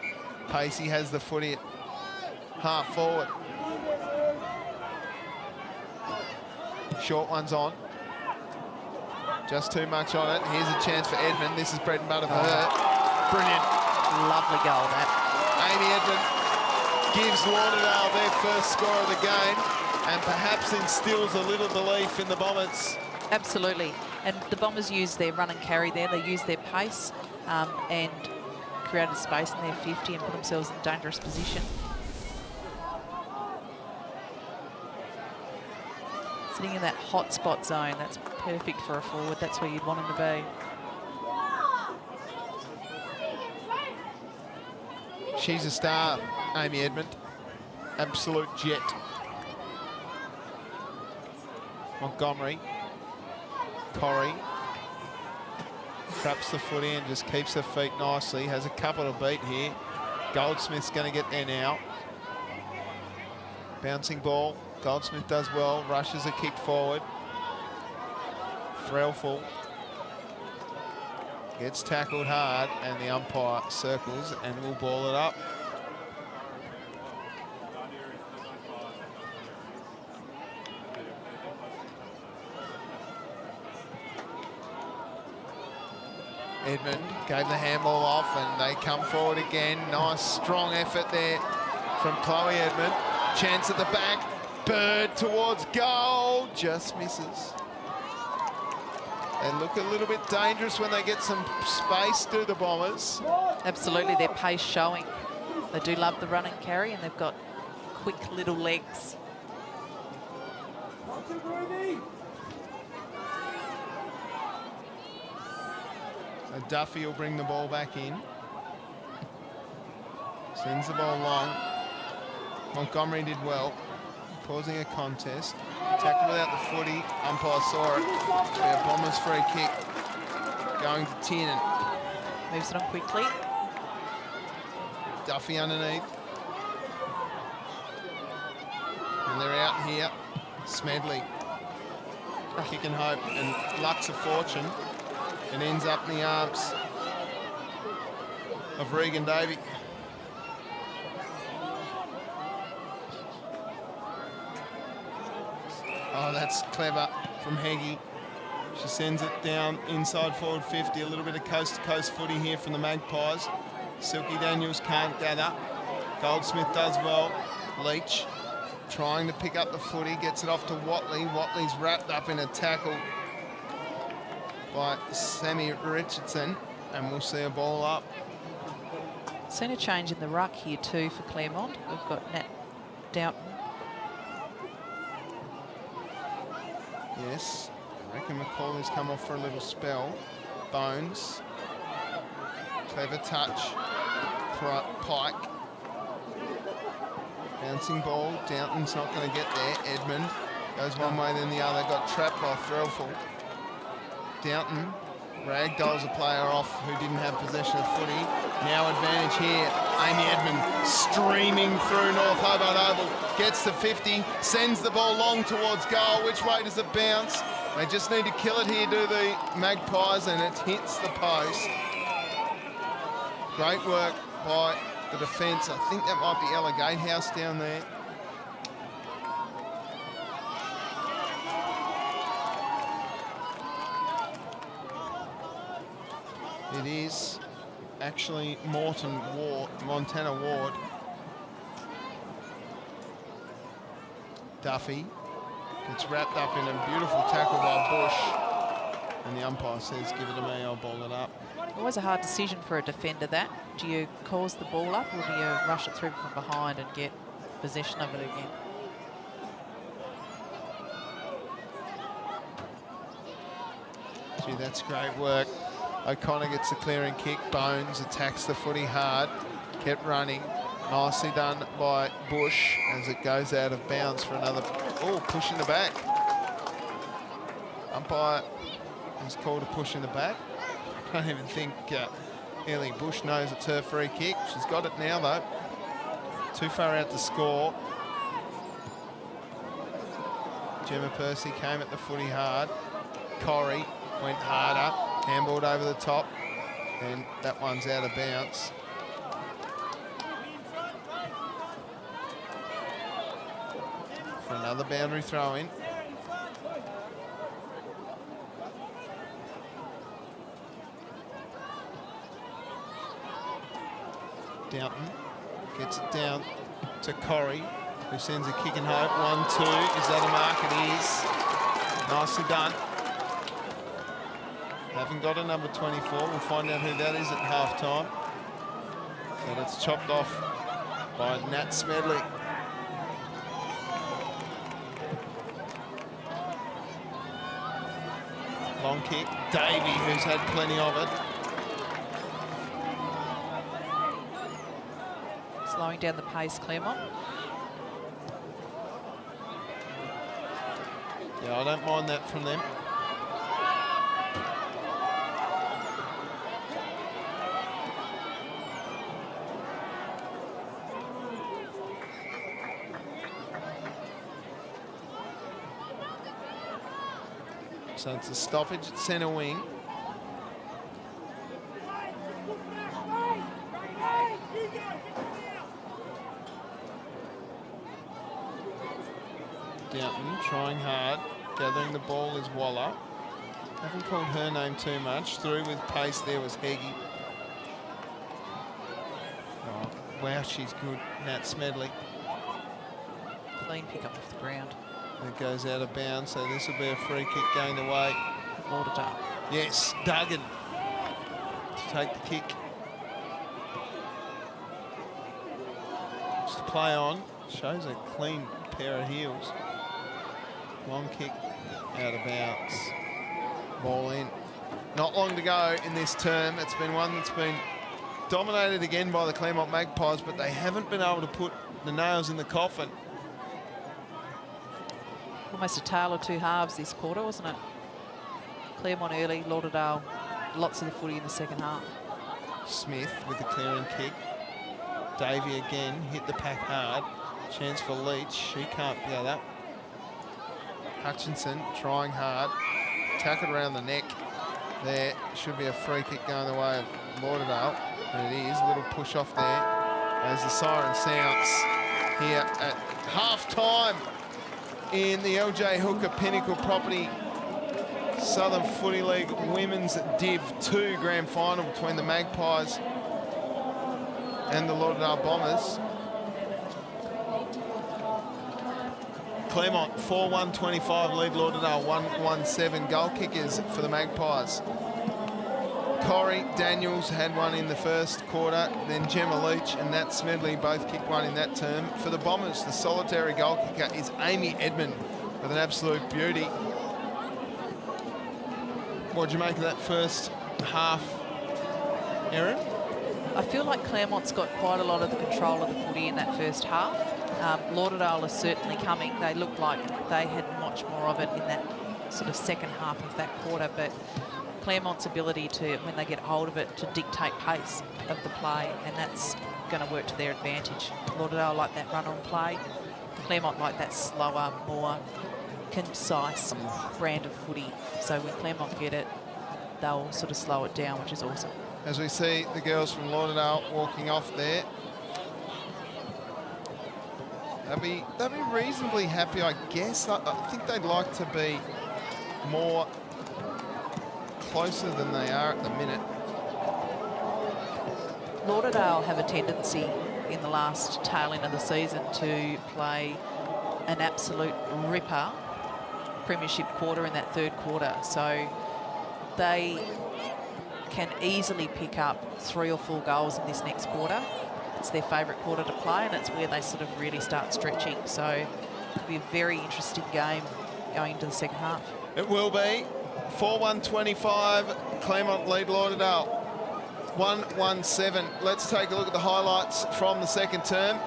Pacey has the footy at half forward. Short one's on. Just too much on it. Here's a chance for Edmond. This is bread and butter for her. Brilliant. Lovely goal, that. Amy Edmond gives Lauderdale their first score of the game and perhaps instills a little belief in the Bombers. Absolutely. And the Bombers used their run and carry there. They used their pace and created space in their 50 and put themselves in a dangerous position. sitting in that hot spot zone. That's perfect for a forward. That's where you'd want him to be. She's a star, Amy Edmond. Absolute jet. Montgomery. Corrie. Traps the foot in, just keeps her feet nicely. Has a couple to beat here. Goldsmith's going to get there now. Bouncing ball. Goldsmith does well. Rushes a kick forward. Threlful gets tackled hard, and the umpire circles and will ball it up. Edmond gave the handball off, and they come forward again. Nice, strong effort there from Chloe Edmond. Chance at the back. Bird towards goal. Just misses. They look a little bit dangerous when they get some space, do the Bombers? Absolutely, their pace showing. They do love the run and carry, and they've got quick little legs. So Duffy will bring the ball back in. Sends the ball long. Montgomery did well, causing a contest. Tackled without the footy. Umpire saw it. It'll be a Bombers free kick going to Tiernan. Moves it on quickly. Duffy underneath. And they're out here. Smedley. Kick and hope, and luck's a fortune. It ends up in the arms of Regan Davey. Oh, that's clever from Heggie. She sends it down inside forward 50. A little bit of coast-to-coast footy here from the Magpies. Silky Daniels can't gather. Goldsmith does well. Leach trying to pick up the footy, gets it off to Watley. Watley's wrapped up in a tackle by Sammy Richardson, and we'll see a ball up. Seen a change in the ruck here too for Claremont. We've got Nat Doughton. Yes, I reckon McCauley's come off for a little spell. Bones. Clever touch. Pike. Bouncing ball. Downton's not going to get there. Edmond goes one way then the other. Got trapped by Threlful. Downton ragdolls a player off who didn't have possession of footy. Now advantage here. Amy Edmond streaming through North Hobart Oval. Gets to 50, sends the ball long towards goal. Which way does it bounce? They just need to kill it here, do the Magpies, and it hits the post. Great work by the defence. I think that might be Ella Gatehouse down there. It is actually Montana Ward. Duffy gets wrapped up in a beautiful tackle by Bush. And the umpire says, give it to me, I'll ball it up. Always a hard decision for a defender, that. Do you cause the ball up, or do you rush it through from behind and get possession of it again? Gee, that's great work. O'Connor gets the clearing kick. Bones attacks the footy hard. Kept running. Nicely done by Bush as it goes out of bounds for another. Oh, push in the back. Umpire has called a push in the back. I don't even think Ellie Bush knows it's her free kick. She's got it now, though. Too far out to score. Gemma Percy came at the footy hard. Corrie went harder. Handballed over the top, and that one's out of bounds. For another boundary throw in. Downton gets it down to Corrie, who sends a kick and hope. 1-2. Is that a mark? It is. Nicely done. Haven't got a number 24. We'll find out who that is at halftime. And it's chopped off by Nat Smedley. Long kick. Davey, who's had plenty of it. Slowing down the pace, Claremont. Yeah, I don't mind that from them. So it's a stoppage at centre wing. Downton trying hard, gathering the ball is Waller. Haven't called her name too much. Through with pace there was Heggie. Oh, wow, she's good. Nat Smedley. Clean pick up off the ground. It goes out of bounds, so this will be a free kick going away. Lauderdale. Yes, Duggan to take the kick. Just to play on. Shows a clean pair of heels. Long kick out of bounds. Ball in. Not long to go in this term. It's been one that's been dominated again by the Claremont Magpies, but they haven't been able to put the nails in the coffin. Almost a tale of two halves this quarter, wasn't it? Claremont early, Lauderdale, lots of the footy in the second half. Smith with the clearing kick. Davey again, hit the pack hard. Chance for Leach, she can't get up. Hutchinson trying hard. Tackled around the neck. There should be a free kick going the way of Lauderdale. And it is, a little push off there as the siren sounds here at half-time in the LJ Hooker Pinnacle Property Southern Footy League Women's Div2 Grand Final between the Magpies and the Lauderdale Bombers. Claremont 4-1-25 lead Lauderdale 1-1-7. Goal kickers for the Magpies. Corey Daniels had one in the first quarter, then Gemma Leach and Nat Smedley both kicked one in that term. For the Bombers, the solitary goal kicker is Amy Edmond with an absolute beauty. What did you make of that first half, Erin? I feel like Claremont's got quite a lot of the control of the footy in that first half. Lauderdale is certainly coming. They looked like they had much more of it in that sort of second half of that quarter, but Claremont's ability to, when they get hold of it, to dictate pace of the play, and that's going to work to their advantage. Lauderdale like that run-on play. Claremont like that slower, more concise brand of footy. So when Claremont get it, they'll sort of slow it down, which is awesome. As we see the girls from Lauderdale walking off there. They'll be reasonably happy, I guess. I think they'd like to be more closer than they are at the minute. Lauderdale have a tendency in the last tail end of the season to play an absolute ripper premiership quarter in that third quarter. So they can easily pick up 3 or 4 goals in this next quarter. It's their favourite quarter to play, and it's where they sort of really start stretching. So it could be a very interesting game going into the second half. It will be. 4-1-25, Claremont lead Lauderdale 1-1-7. Let's take a look at the highlights from the second term.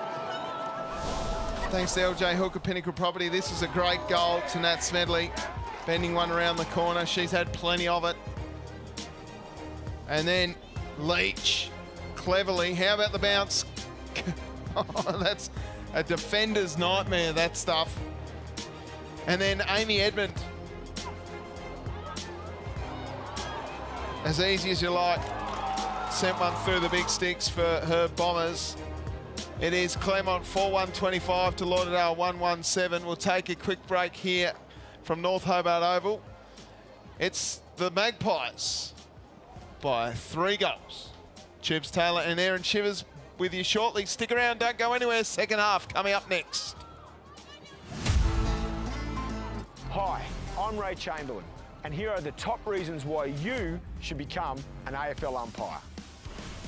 Thanks to LJ Hooker Pinnacle Property. This is a great goal to Nat Smedley, bending one around the corner. She's had plenty of it. And then Leach, cleverly. How about the bounce? Oh, that's a defender's nightmare, that stuff. And then Amy Edmond. As easy as you like. Sent one through the big sticks for her Bombers. It is Claremont 4-1-25 to Lauderdale 1-1-7. We'll take a quick break here from North Hobart Oval. It's the Magpies by 3 goals. Chibs Taylor and Aaron Shivers with you shortly. Stick around, don't go anywhere. Second half coming up next. Hi, I'm Ray Chamberlain, and here are the top reasons why you should become an AFL umpire.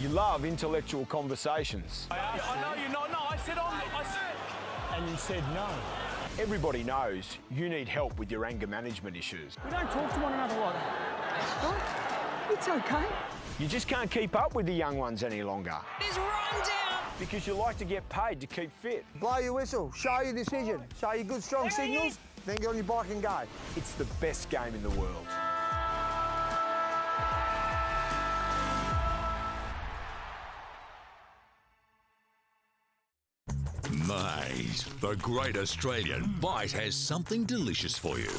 You love intellectual conversations. I know you're not. No, I said on. And you said no. Everybody knows you need help with your anger management issues. We don't talk to one another like that. Right? It's okay. You just can't keep up with the young ones any longer. He's run down. Because you like to get paid to keep fit. Blow your whistle, show your decision, show your good strong signals, then get on your bike and go. It's the best game in the world. Mate, the Great Australian Bite has something delicious for you.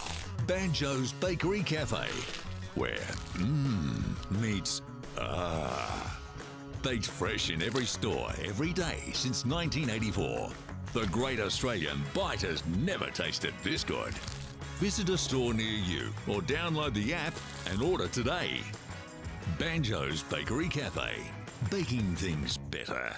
Banjo's Bakery Cafe, where meets baked fresh in every store every day since 1984. The Great Australian Bite has never tasted this good. Visit a store near you or download the app and order today. Banjo's Bakery Cafe, baking things better.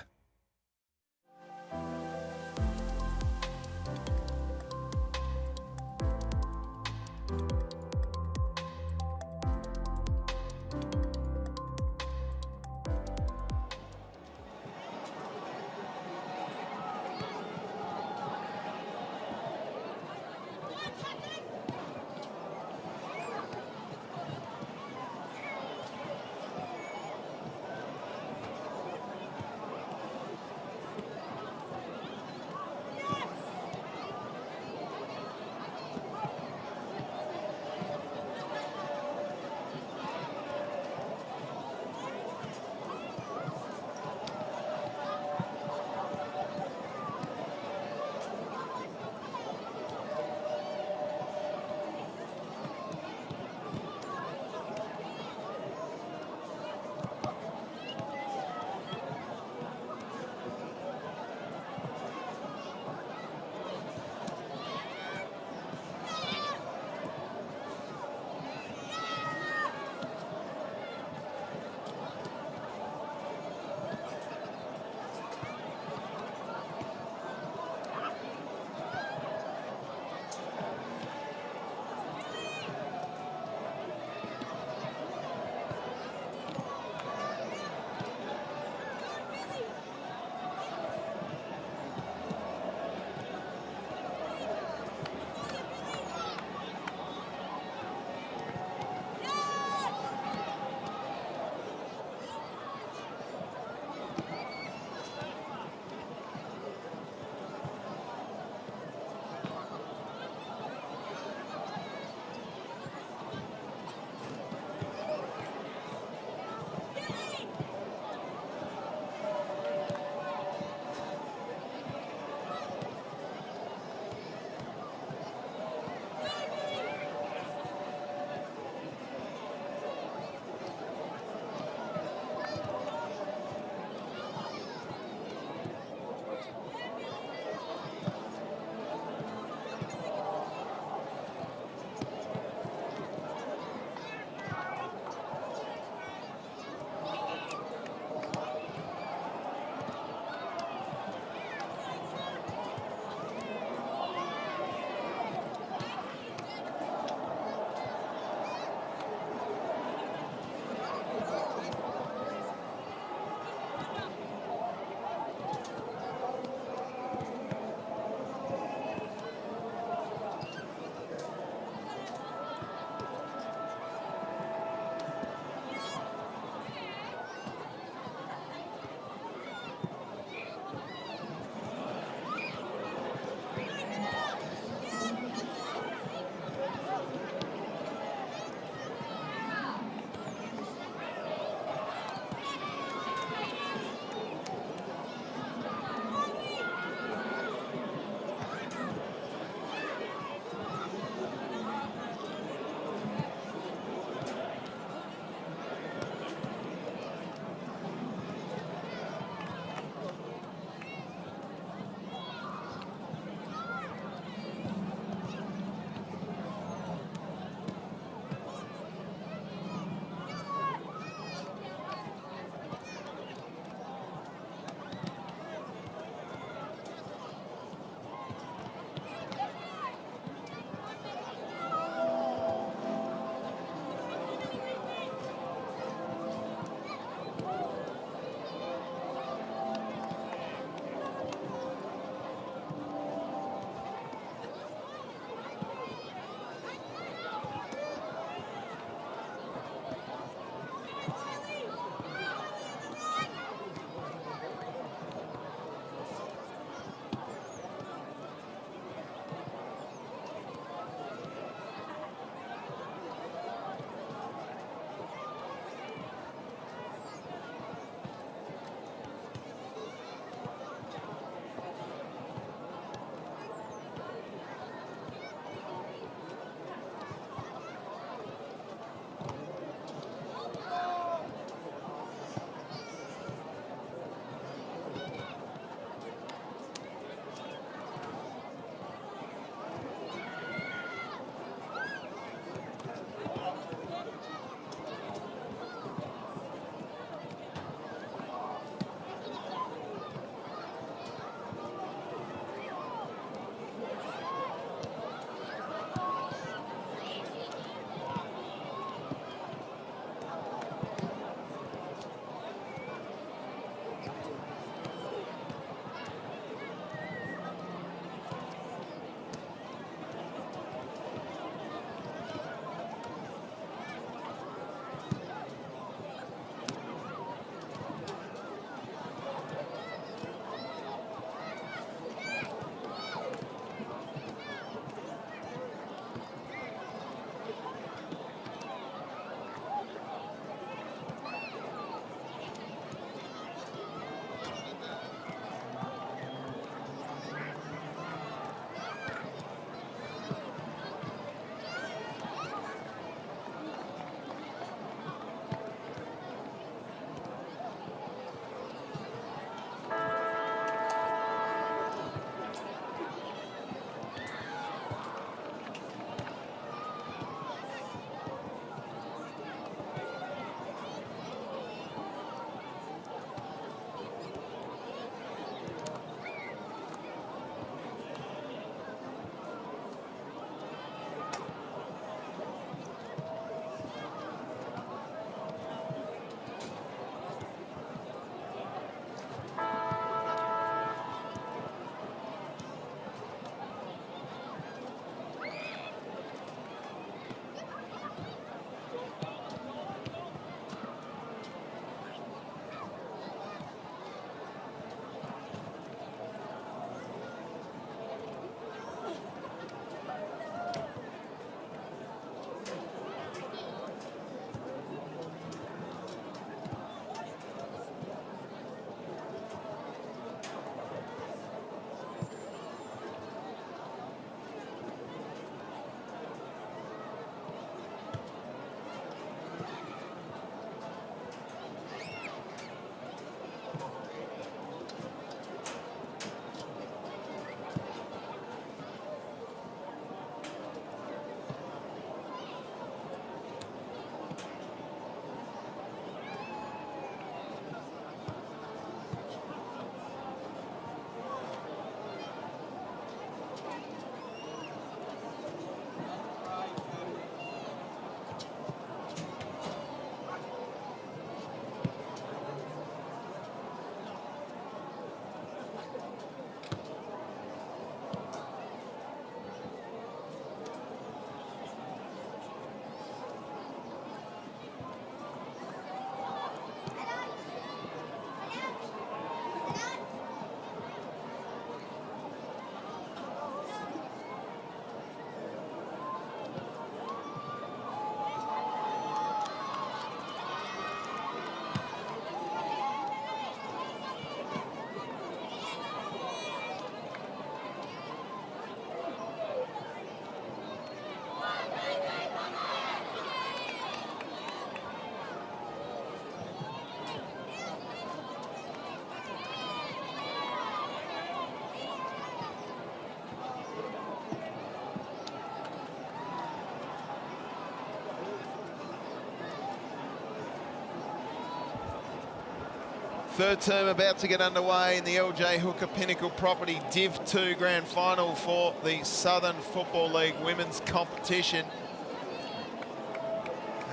Third term about to get underway in the LJ Hooker Pinnacle Property Div2 Grand Final for the Southern Football League Women's Competition.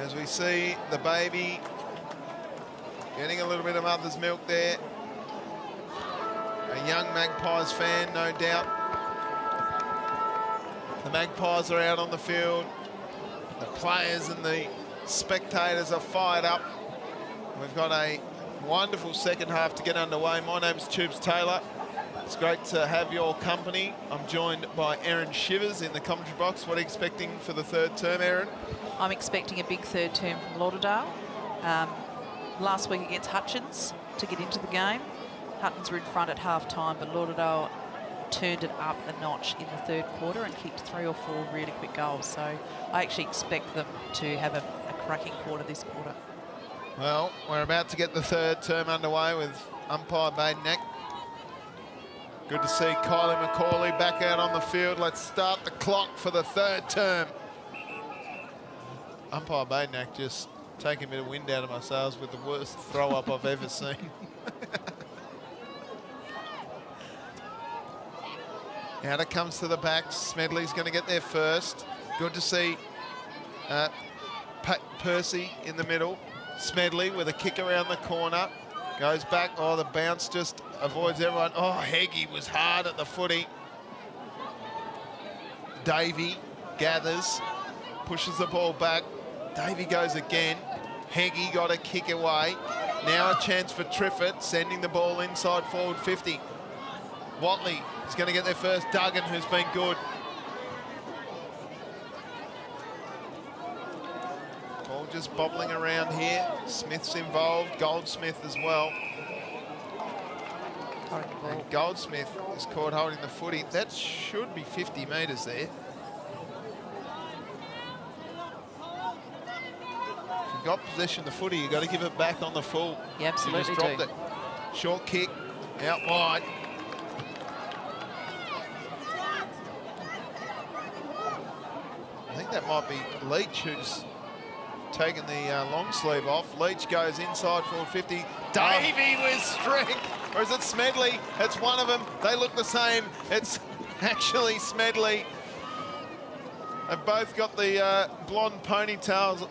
As we see the baby getting a little bit of mother's milk there. A young Magpies fan, no doubt. The Magpies are out on the field. The players and the spectators are fired up. We've got a wonderful second half to get underway. My name's Tubes Taylor. It's great to have your company. I'm joined by Erin Shivers in the commentary box. What are you expecting for the third term, Erin? I'm expecting a big third term from Lauderdale. Last week against Hutchins to get into the game. Hutchins were in front at half-time, but Lauderdale turned it up a notch in the third quarter and kicked 3 or 4 really quick goals. So I actually expect them to have a cracking quarter this quarter. Well, we're about to get the third term underway with umpire Badenack. Good to see Kylie McCauley back out on the field. Let's start the clock for the third term. Umpire Badenack just taking a bit of wind out of my sails with the worst throw-up I've ever seen. Out it comes to the back. Smedley's going to get there first. Good to see Percy in the middle. Smedley with a kick around the corner. Goes back. Oh, the bounce just avoids everyone. Oh, Heggie was hard at the footy. Davey gathers, pushes the ball back. Davey goes again. Heggie got a kick away. Now a chance for Triffett, sending the ball inside forward 50. Watley is going to get there first. Duggan, who's been good. Ball just bobbling around here. Smith's involved. Goldsmith as well. And Goldsmith is caught holding the footy. That should be 50 metres there. If you've got possession of the footy, you've got to give it back on the full. You absolutely just dropped do. it. Short kick, out wide. I think that might be Leach who's taken the long sleeve off. Leach goes inside forward 50. Davey with strength. Or is it Smedley? It's one of them. They look the same. It's actually Smedley. They've both got the blonde ponytails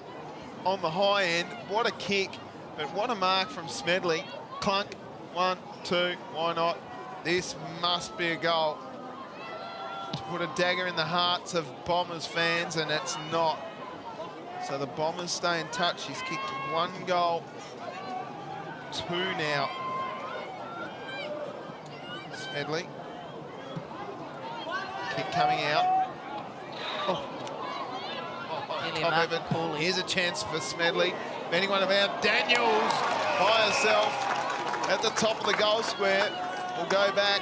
on the high end. What a kick. But what a mark from Smedley. Clunk. 1, 2. Why not? This must be a goal. To put a dagger in the hearts of Bombers fans, and it's not. So the Bombers stay in touch. He's kicked 1 goal. 2 now. Smedley. Kick coming out. Here's a chance for Smedley. Anyone about Daniels by herself at the top of the goal square. Will go back.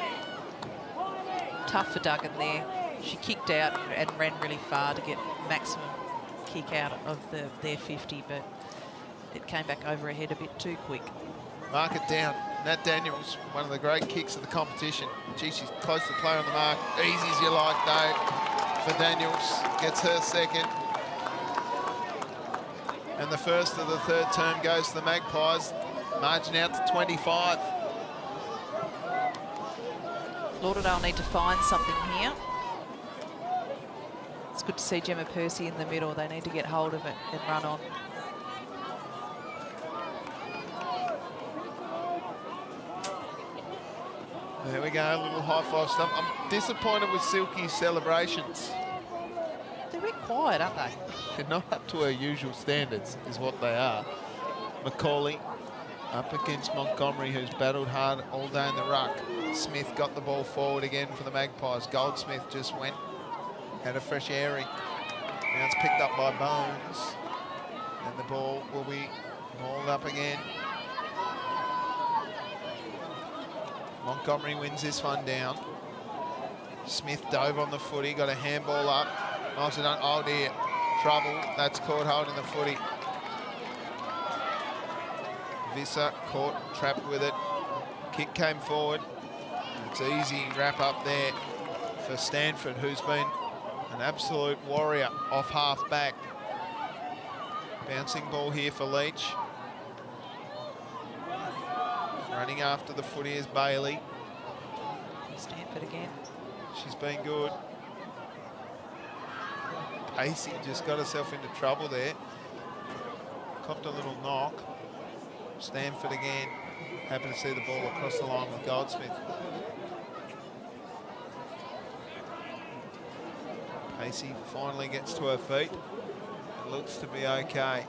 Tough for Duggan there. She kicked out and ran really far to get maximum kick out of their 50, but it came back over her head a bit too quick. Mark it down. Nat Daniels, one of the great kicks of the competition. Gee, she's close to the player on the mark. Easy as you like, though, for Daniels. Gets her second. And the first of the third term goes to the Magpies. Margin out to 25. Lauderdale need to find something here. It's good to see Gemma Percy in the middle. They need to get hold of it and run on. There we go, a little high-five stuff. I'm disappointed with Silky's celebrations. They're a bit quiet, aren't they? They're not up to her usual standards, is what they are. McCauley up against Montgomery, who's battled hard all day in the ruck. Smith got the ball forward again for the Magpies. Goldsmith just went, had a fresh airy. Now it's picked up by Bones. And the ball will be mauled up again. Montgomery wins this one down. Smith dove on the footy, got a handball up. Nicely done. Oh dear, trouble. That's caught holding the footy. Visser caught, trapped with it. Kick came forward. It's easy wrap up there for Stanford, who's been an absolute warrior off half back. Bouncing ball here for Leach. Running after the footy is Bailey. Stanford again. She's been good. Pacey just got herself into trouble there. Copped a little knock. Stanford again. Happy to see the ball across the line with Goldsmith. Pacey finally gets to her feet. It looks to be okay.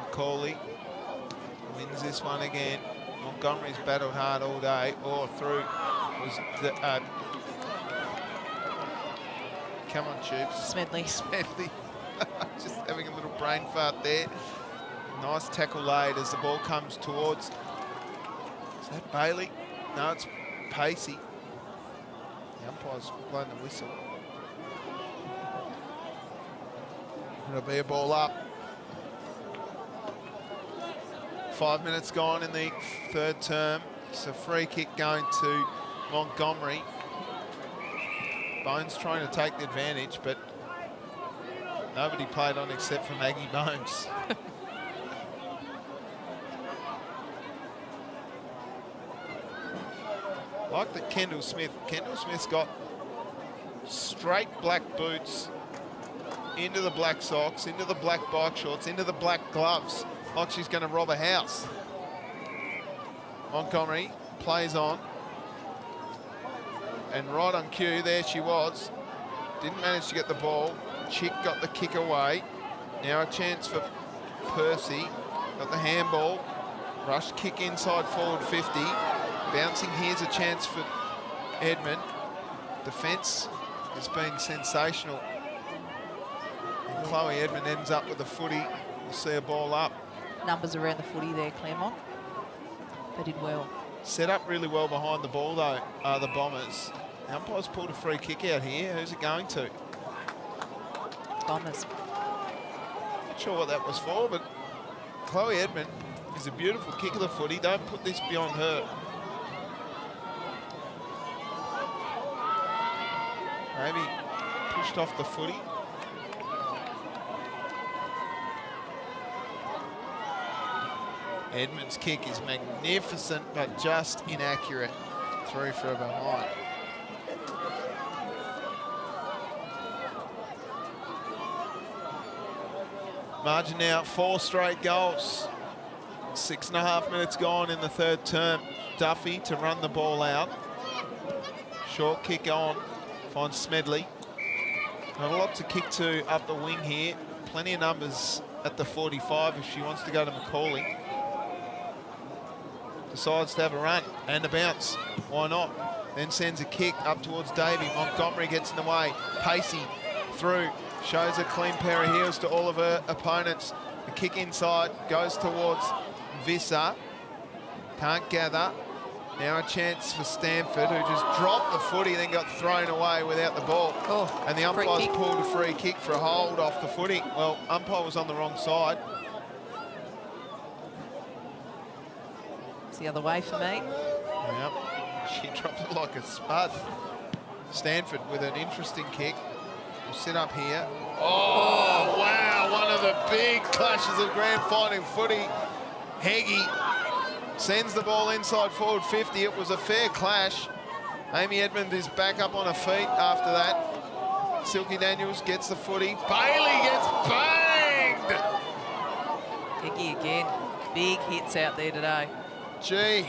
Macaulay wins this one again. Montgomery's battled hard all day. Oh, through was the, come on, Tubes. Smedley. Smedley. Just having a little brain fart there. Nice tackle laid as the ball comes towards. Is that Bailey? No, it's Pacey. The umpire's blowing the whistle. It'll be a ball up. 5 minutes gone in the third term. It's a free kick going to Montgomery. Bones trying to take the advantage, but nobody played on except for Maggie Bones. Like that Kendall Smith. Kendall Smith's got straight black boots into the black socks, into the black bike shorts, into the black gloves, like she's going to rob a house. Montgomery plays on. And right on cue, there she was. Didn't manage to get the ball. Chick got the kick away. Now a chance for Percy. Got the handball. Rush kick inside forward 50. Bouncing, here's a chance for Edmund. Defence has been sensational. And Chloe Edmund ends up with the footy. We'll see a ball up. Numbers around the footy there, Claremont. They did well. Set up really well behind the ball, though, are the Bombers. The umpire's pulled a free kick out here. Who's it going to? Bombers. Not sure what that was for, but Chloe Edmund is a beautiful kick of the footy. Don't put this beyond her. Maybe pushed off the footy. Edmund's kick is magnificent, but just inaccurate. Through for a behind. Margin now 4 straight goals. 6.5 minutes gone in the third term. Duffy to run the ball out. Short kick on. Finds Smedley. Not a lot to kick to up the wing here. Plenty of numbers at the 45 if she wants to go to Macaulay. Decides to have a run and a bounce. Why not? Then sends a kick up towards Davey. Montgomery gets in the way. Pacey through. Shows a clean pair of heels to all of her opponents. The kick inside goes towards Visser. Can't gather. Now a chance for Stanford, who just dropped the footy and then got thrown away without the ball. Oh, and the umpire's pulled a free kick for a hold off the footy. Well, umpire was on the wrong side. It's the other way for me. Yep. She dropped it like a spud. Stanford with an interesting kick. We'll sit up here. Oh, wow. One of the big clashes of grand final footy. Heggie sends the ball inside forward 50. It was a fair clash. Amy Edmund is back up on her feet after that. Silky Daniels gets the footy. Bailey gets banged. Heggie again. Big hits out there today. Gee.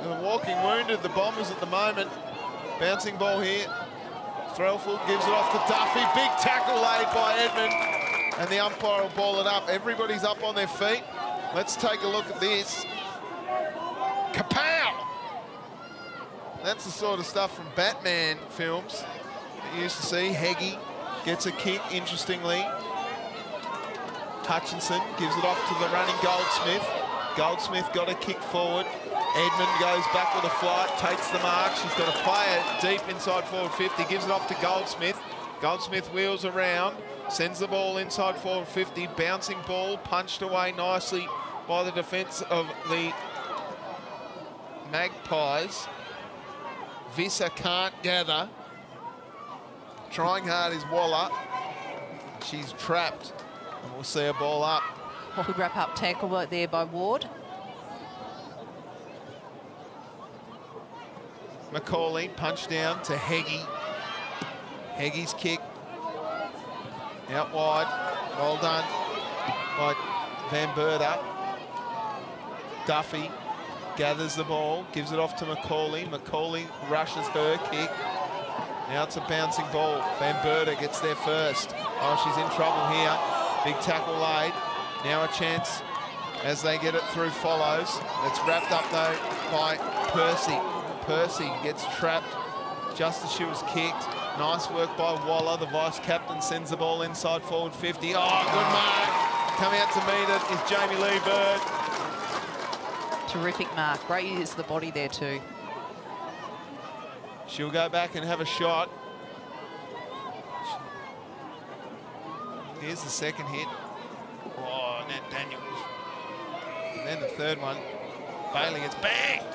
They're walking wounded, the Bombers at the moment. Bouncing ball here. Threlford gives it off to Duffy. Big tackle laid by Edmund. And the umpire will ball it up. Everybody's up on their feet. Let's take a look at this. Kapow! That's the sort of stuff from Batman films that you used to see. Heggie gets a kick, interestingly. Hutchinson gives it off to the running Goldsmith. Goldsmith got a kick forward. Edmund goes back with a flight, takes the mark. She's got a player deep inside forward 50, gives it off to Goldsmith. Goldsmith wheels around, sends the ball inside forward 50, bouncing ball, punched away nicely by the defence of the Magpies. Visser can't gather. Trying hard is Waller. She's trapped. And we'll see a ball up. Good wrap-up tackle there by Ward. Macaulay punch down to Heggie. Heggie's kick out wide. Well done by Van Berda. Duffy gathers the ball, gives it off to Macaulay. Macaulay rushes her kick. Now it's a bouncing ball. Van Berda gets there first. Oh, she's in trouble here. Big tackle laid. Now a chance as they get it through follows. It's wrapped up though by Percy. Percy gets trapped just as she was kicked. Nice work by Waller. The vice-captain sends the ball inside forward 50. Oh, good mark. Coming out to meet it is Jamie Lee Bird. Terrific mark. Great use of the body there too. She'll go back and have a shot. Here's the second hit. Oh, Nat Daniels. And then the third one. Bailey gets banged.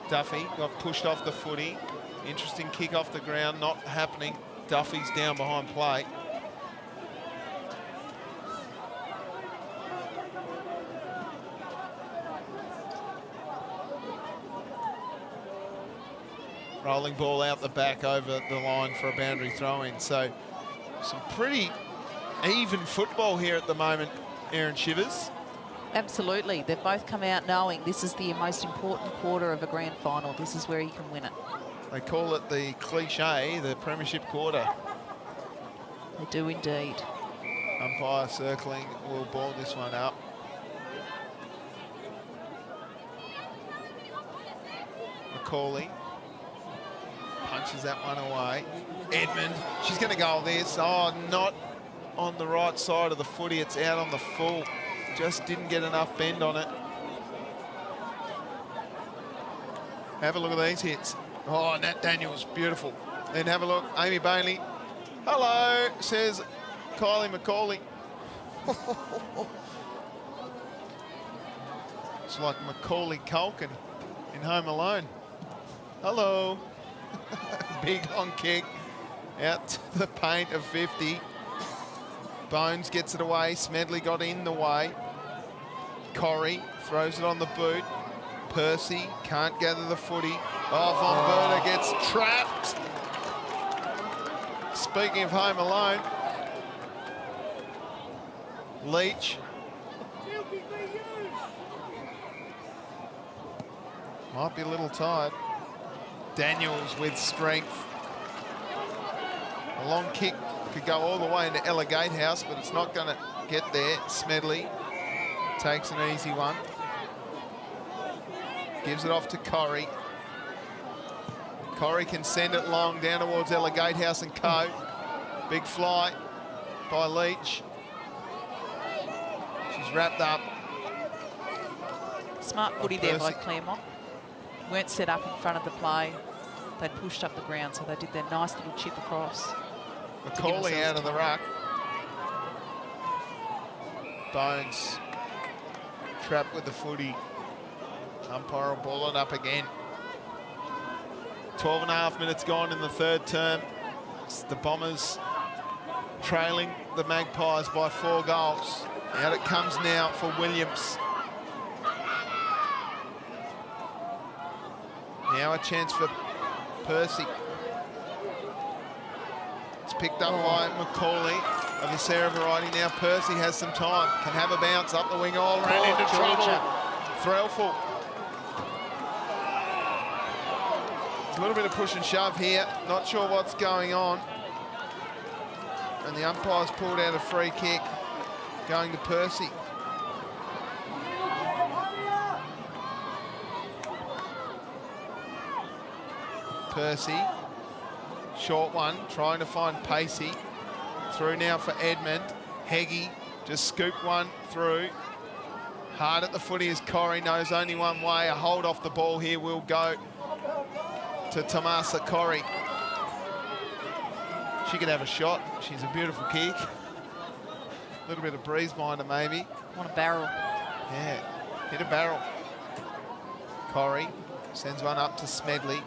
Duffy got pushed off the footy. Interesting kick off the ground, not happening. Duffy's down behind plate. Rolling ball out the back over the line for a boundary throw-in. So some pretty even football here at the moment, Erin Shivers. Absolutely. They've both come out knowing this is the most important quarter of a grand final. This is where you can win it. They call it the cliche, the premiership quarter. They do indeed. Umpire circling, will ball this one up. Macaulay punches that one away. Edmund, she's going to go this. Oh, not on the right side of the footy. It's out on the full. Just didn't get enough bend on it. Have a look at these hits. Oh, Nat Daniels, beautiful. Then have a look, Amy Bailey. Hello, says Kylie Macaulay. It's like Macaulay Culkin in Home Alone. Hello. Big long kick out to the paint of 50. Bones gets it away. Smedley got in the way. Corrie throws it on the boot. Percy can't gather the footy. Oh, Von Berta gets trapped. Speaking of Home Alone, Leach. Might be a little tired. Daniels with strength. A long kick could go all the way into Ella Gatehouse, but it's not going to get there. Smedley takes an easy one. Gives it off to Corrie. Corrie can send it long down towards Ella Gatehouse and co. Big fly by Leach. She's wrapped up. Smart footy there by Claremont. Weren't set up in front of the play. They pushed up the ground, so they did their nice little chip across. Macaulay out of the ruck. Bones trapped with the footy. Umpire will ball it up again. 12.5 minutes gone in the third term. It's the Bombers trailing the Magpies by 4 goals. Out it comes now for Williams. Now a chance for Percy. It's picked up by Macaulay of the Sarah variety. Now Percy has some time. Can have a bounce up the wing. Oh, ran into trouble. Threlful. There's a little bit of push and shove here. Not sure what's going on. And the umpire's pulled out a free kick going to Percy. Percy, short one, trying to find Pacey. Through now for Edmund. Heggie just scooped one through. Hard at the footy as Corrie knows only one way. A hold off the ball here will go to Tomasa Corrie. She could have a shot. She's a beautiful kick. A little bit of breeze minder maybe. Want a barrel. Yeah, hit a barrel. Corrie sends one up to Smedley.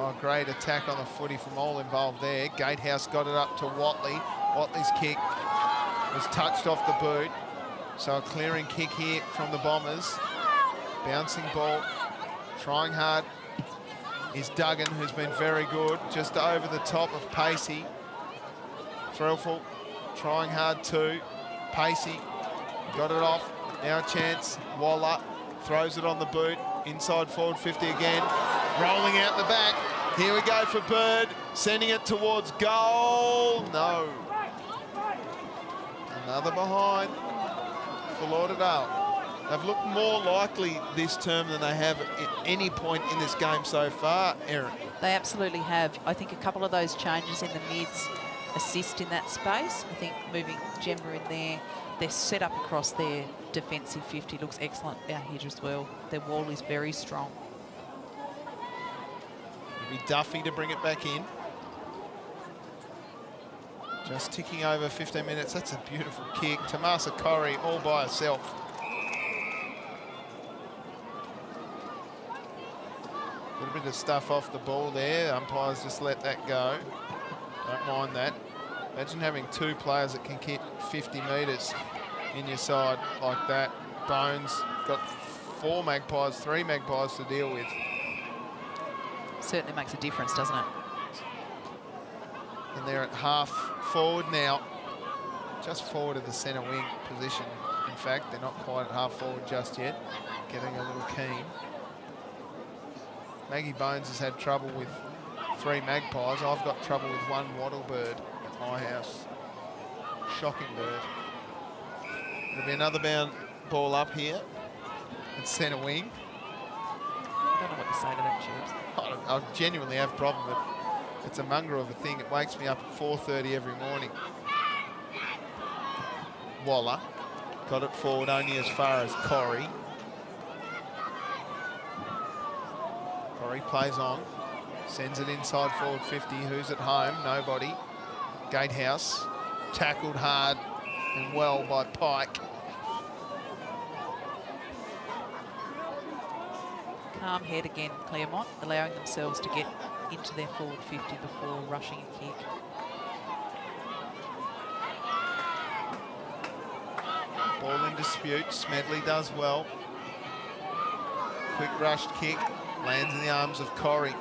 Oh, great attack on the footy from all involved there. Gatehouse got it up to Watley. Watley's kick was touched off the boot. So a clearing kick here from the Bombers. Bouncing ball, trying hard is Duggan, who's been very good, just over the top of Pacey. Thrillful, trying hard too. Pacey got it off, now a chance. Waller throws it on the boot, inside forward 50 again, rolling out the back. Here we go for Bird, sending it towards goal. No. Another behind for Lauderdale. They've looked more likely this term than they have at any point in this game so far, Erin. They absolutely have. I think a couple of those changes in the mids assist in that space. I think moving Gemma in there, their set up across their defensive 50 looks excellent out here as well. Their wall is very strong. It'll be Duffy to bring it back in. Just ticking over 15 minutes. That's a beautiful kick. Tomasa Corrie all by herself. A little bit of stuff off the ball there. Umpires just let that go. Don't mind that. Imagine having two players that can kick 50 metres in your side like that. Bones got three Magpies to deal with. Certainly makes a difference, doesn't it? And they're at half forward now. Just forward of the centre wing position. In fact, they're not quite at half forward just yet. Getting a little keen. Maggie Bones has had trouble with 3 Magpies. I've got trouble with 1 Wattle bird at my house. Shocking bird. There'll be another ball up here at centre wing. I don't know what to say to that, Tubes. I genuinely have a problem with it. It's a mongrel of a thing. It wakes me up at 4:30 every morning. Waller got it forward only as far as Corrie. Corrie plays on, sends it inside forward 50. Who's at home? Nobody. Gatehouse tackled hard and well by Pike. Calm head again, Claremont, allowing themselves to get into their forward 50 before rushing a kick. Ball in dispute. Smedley does well. Quick rushed kick. Lands in the arms of Corrie.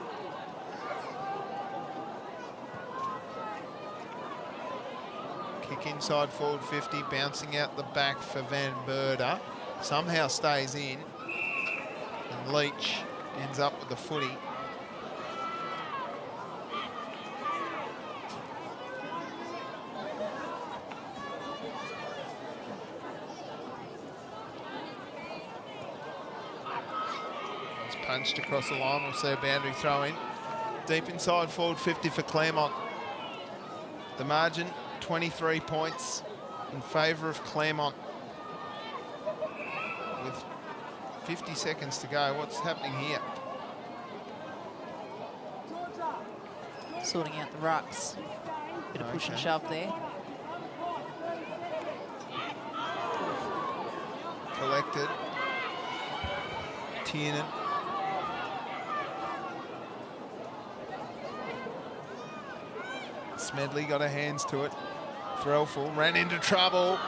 Kick inside forward 50, bouncing out the back for Van Berda. Somehow stays in. And Leach ends up with the footy. Punched across the line. We'll see a boundary throw in. Deep inside forward 50 for Claremont. The margin 23 points in favour of Claremont. With 50 seconds to go. What's happening here? Sorting out the rucks. Bit of push and shove there. Collected. Tiernan. Smedley got her hands to it. Thrillful ran into trouble.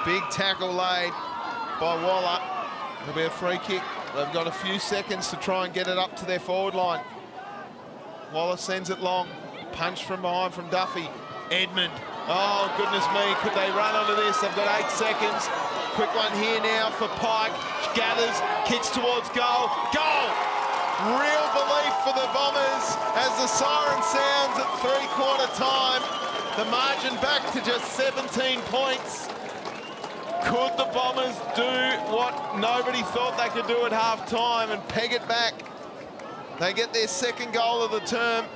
Big tackle laid by Waller. It'll be a free kick. They've got a few seconds to try and get it up to their forward line. Waller sends it long. Punch from behind from Duffy. Edmund. Oh, goodness me. Could they run onto this? They've got 8 seconds. Quick one here now for Pike. She gathers, kicks towards goal. Goal! Real belief for the Bombers as the siren sounds at 3/4 time. The margin back to just 17 points. Could the Bombers do what nobody thought they could do at half-time and peg it back? They get their 2nd goal of the term.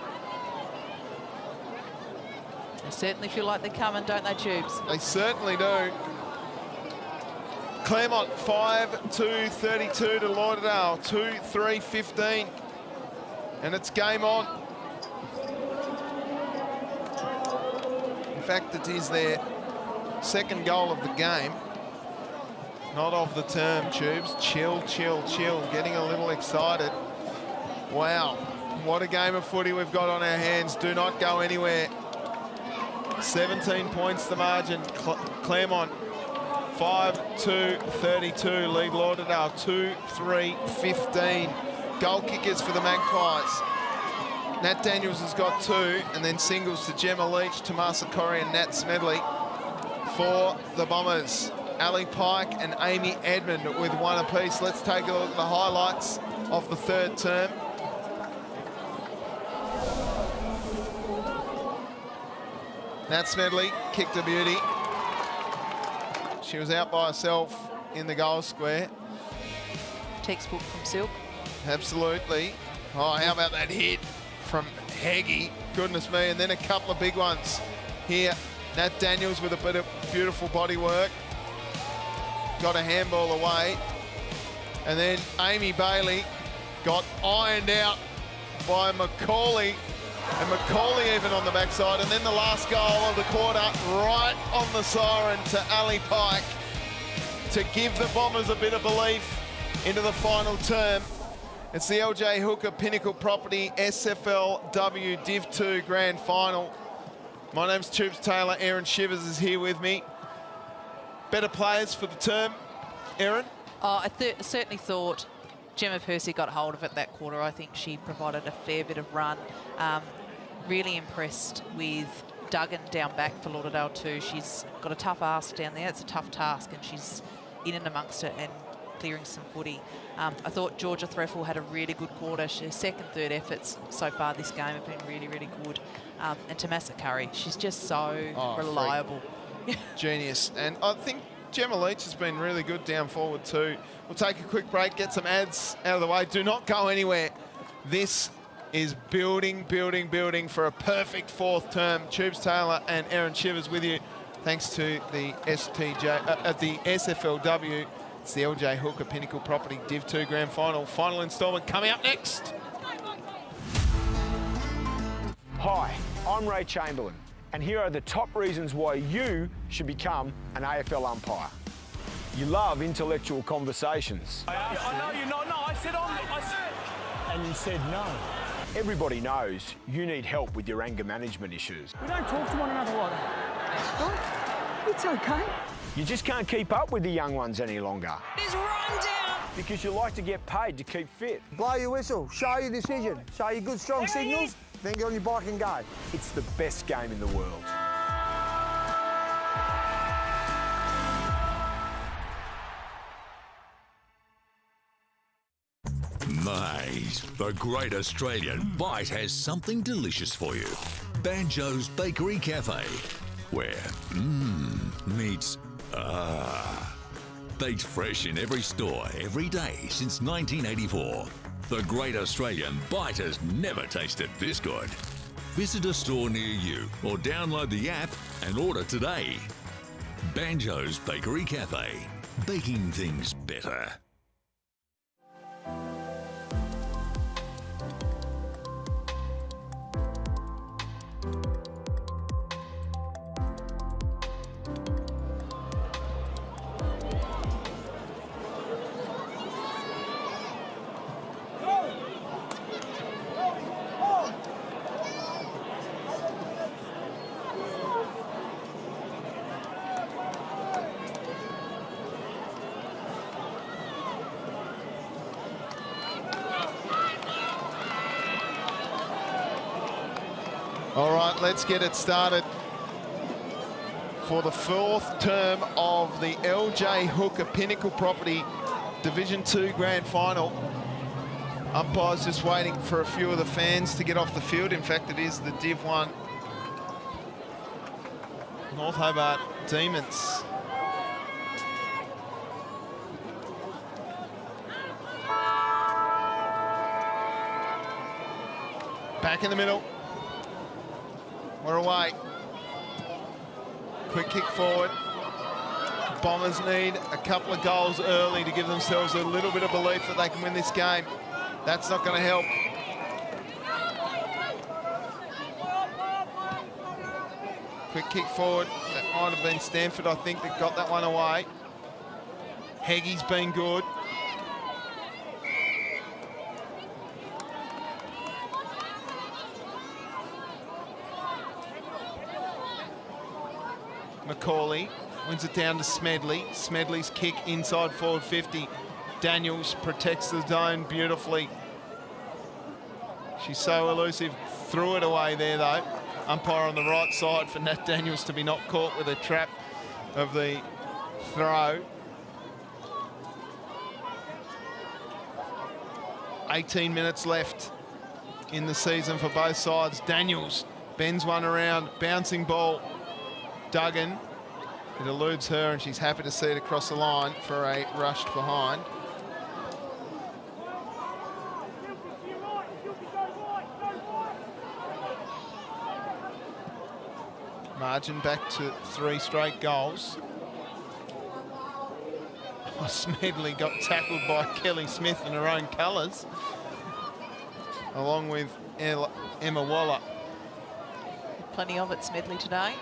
They certainly feel like they're coming, don't they, Tubes? They certainly do. Claremont 5-2-32 to Lauderdale, 2-3-15. And it's game on. In fact, it is their 2nd goal of the game. Not of the term, Tubes. Chill, chill, chill. Getting a little excited. Wow. What a game of footy we've got on our hands. Do not go anywhere. 17 points the margin. Claremont 5-2-32, lead Lauderdale 2-3-15. Goal kickers for the Magpies. Nat Daniels has got 2, and then singles to Gemma Leach, Tomasa Corey and Nat Smedley. For the Bombers, Ali Pike and Amy Edmond with 1 apiece. Let's take a look at the highlights of the third term. Nat Smedley kicked a beauty. She was out by herself in the goal square. Textbook from Silk. Absolutely. Oh, how about that hit from Heggie? Goodness me. And then a couple of big ones here. Nat Daniels with a bit of beautiful body work. Got a handball away. And then Amy Bailey got ironed out by Macaulay. And Macaulay even on the backside. And then the last goal of the quarter, right on the siren to Ali Pike to give the Bombers a bit of belief into the final term. It's the LJ Hooker Pinnacle Property SFLW Div2 Grand Final. My name's Tubes Taylor. Aaron Shivers is here with me. Better players for the term, Aaron? I certainly thought Gemma Percy got hold of it that quarter. I think she provided a fair bit of run. Really impressed with Duggan down back for Lauderdale too. She's got a tough ask down there. It's a tough task, and she's in and amongst it and clearing some footy. I thought Georgia Threffel had a really good quarter. Her second, third efforts so far this game have been really, really good. And Tomasa Curry, she's just so reliable. Genius. And I think Gemma Leach has been really good down forward too. We'll take a quick break, get some ads out of the way. Do not go anywhere. This is building, building, building for a perfect fourth term. Tubes Taylor and Aaron Shivers with you. Thanks to the the SFLW. It's the LJ Hooker Pinnacle Property Div2 Grand Final. Final instalment coming up next. Hi, I'm Ray Chamberlain, and here are the top reasons why you should become an AFL umpire. You love intellectual conversations. I know you're not. No, I said. And you said no. Everybody knows you need help with your anger management issues. We don't talk to one another like that. Right? It's okay. You just can't keep up with the young ones any longer. He's run down. Because you like to get paid to keep fit. Blow your whistle, show your decision, show your good strong signals, then get on your bike and go. It's the best game in the world. Mate, the Great Australian Bite has something delicious for you. Banjo's Bakery Cafe, where meets baked fresh in every store every day since 1984. The Great Australian Bite has never tasted this good. Visit a store near you or download the app and order today. Banjo's Bakery Cafe, baking things better. All right, let's get it started for the fourth term of the LJ Hooker Pinnacle Property Division 2 Grand Final. Umpires just waiting for a few of the fans to get off the field. In fact, it is the Div 1 North Hobart Demons. Back in the middle. We're away. Quick kick forward. Bombers need a couple of goals early to give themselves a little bit of belief that they can win this game. That's not going to help. Quick kick forward. That might have been Stanford, I think, that got that one away. Heggie's been good. Macaulay wins it down to Smedley. Smedley's kick inside forward 50. Daniels protects the zone beautifully. She's so elusive. Threw it away there, though. Umpire on the right side for Nat Daniels to be not caught with a trap of the throw. 18 minutes left in the season for both sides. Daniels bends one around, bouncing ball. Duggan, it eludes her and she's happy to see it across the line for a rushed behind. Margin back to 3 straight goals. Oh, Smedley got tackled by Kelly Smith in her own colours, along with Emma Waller. Plenty of it, Smedley, today.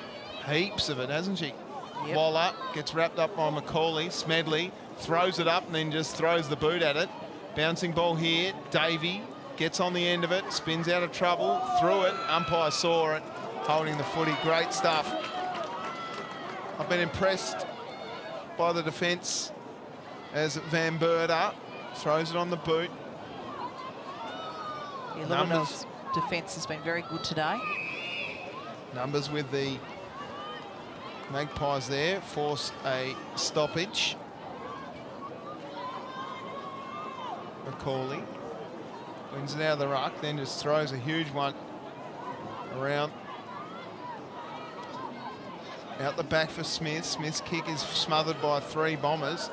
Heaps of it, hasn't she? Yep. Waller gets wrapped up by Macaulay. Smedley throws it up and then just throws the boot at it. Bouncing ball here. Davey gets on the end of it, spins out of trouble, threw it. Umpire saw it, holding the footy. Great stuff. I've been impressed by the defence as Van Berda throws it on the boot. Yeah, Lauderdale's defence has been very good today. Numbers with the Magpies there force a stoppage. Macaulay wins it out of the ruck, then just throws a huge one around. Out the back for Smith. Smith's kick is smothered by 3 Bombers.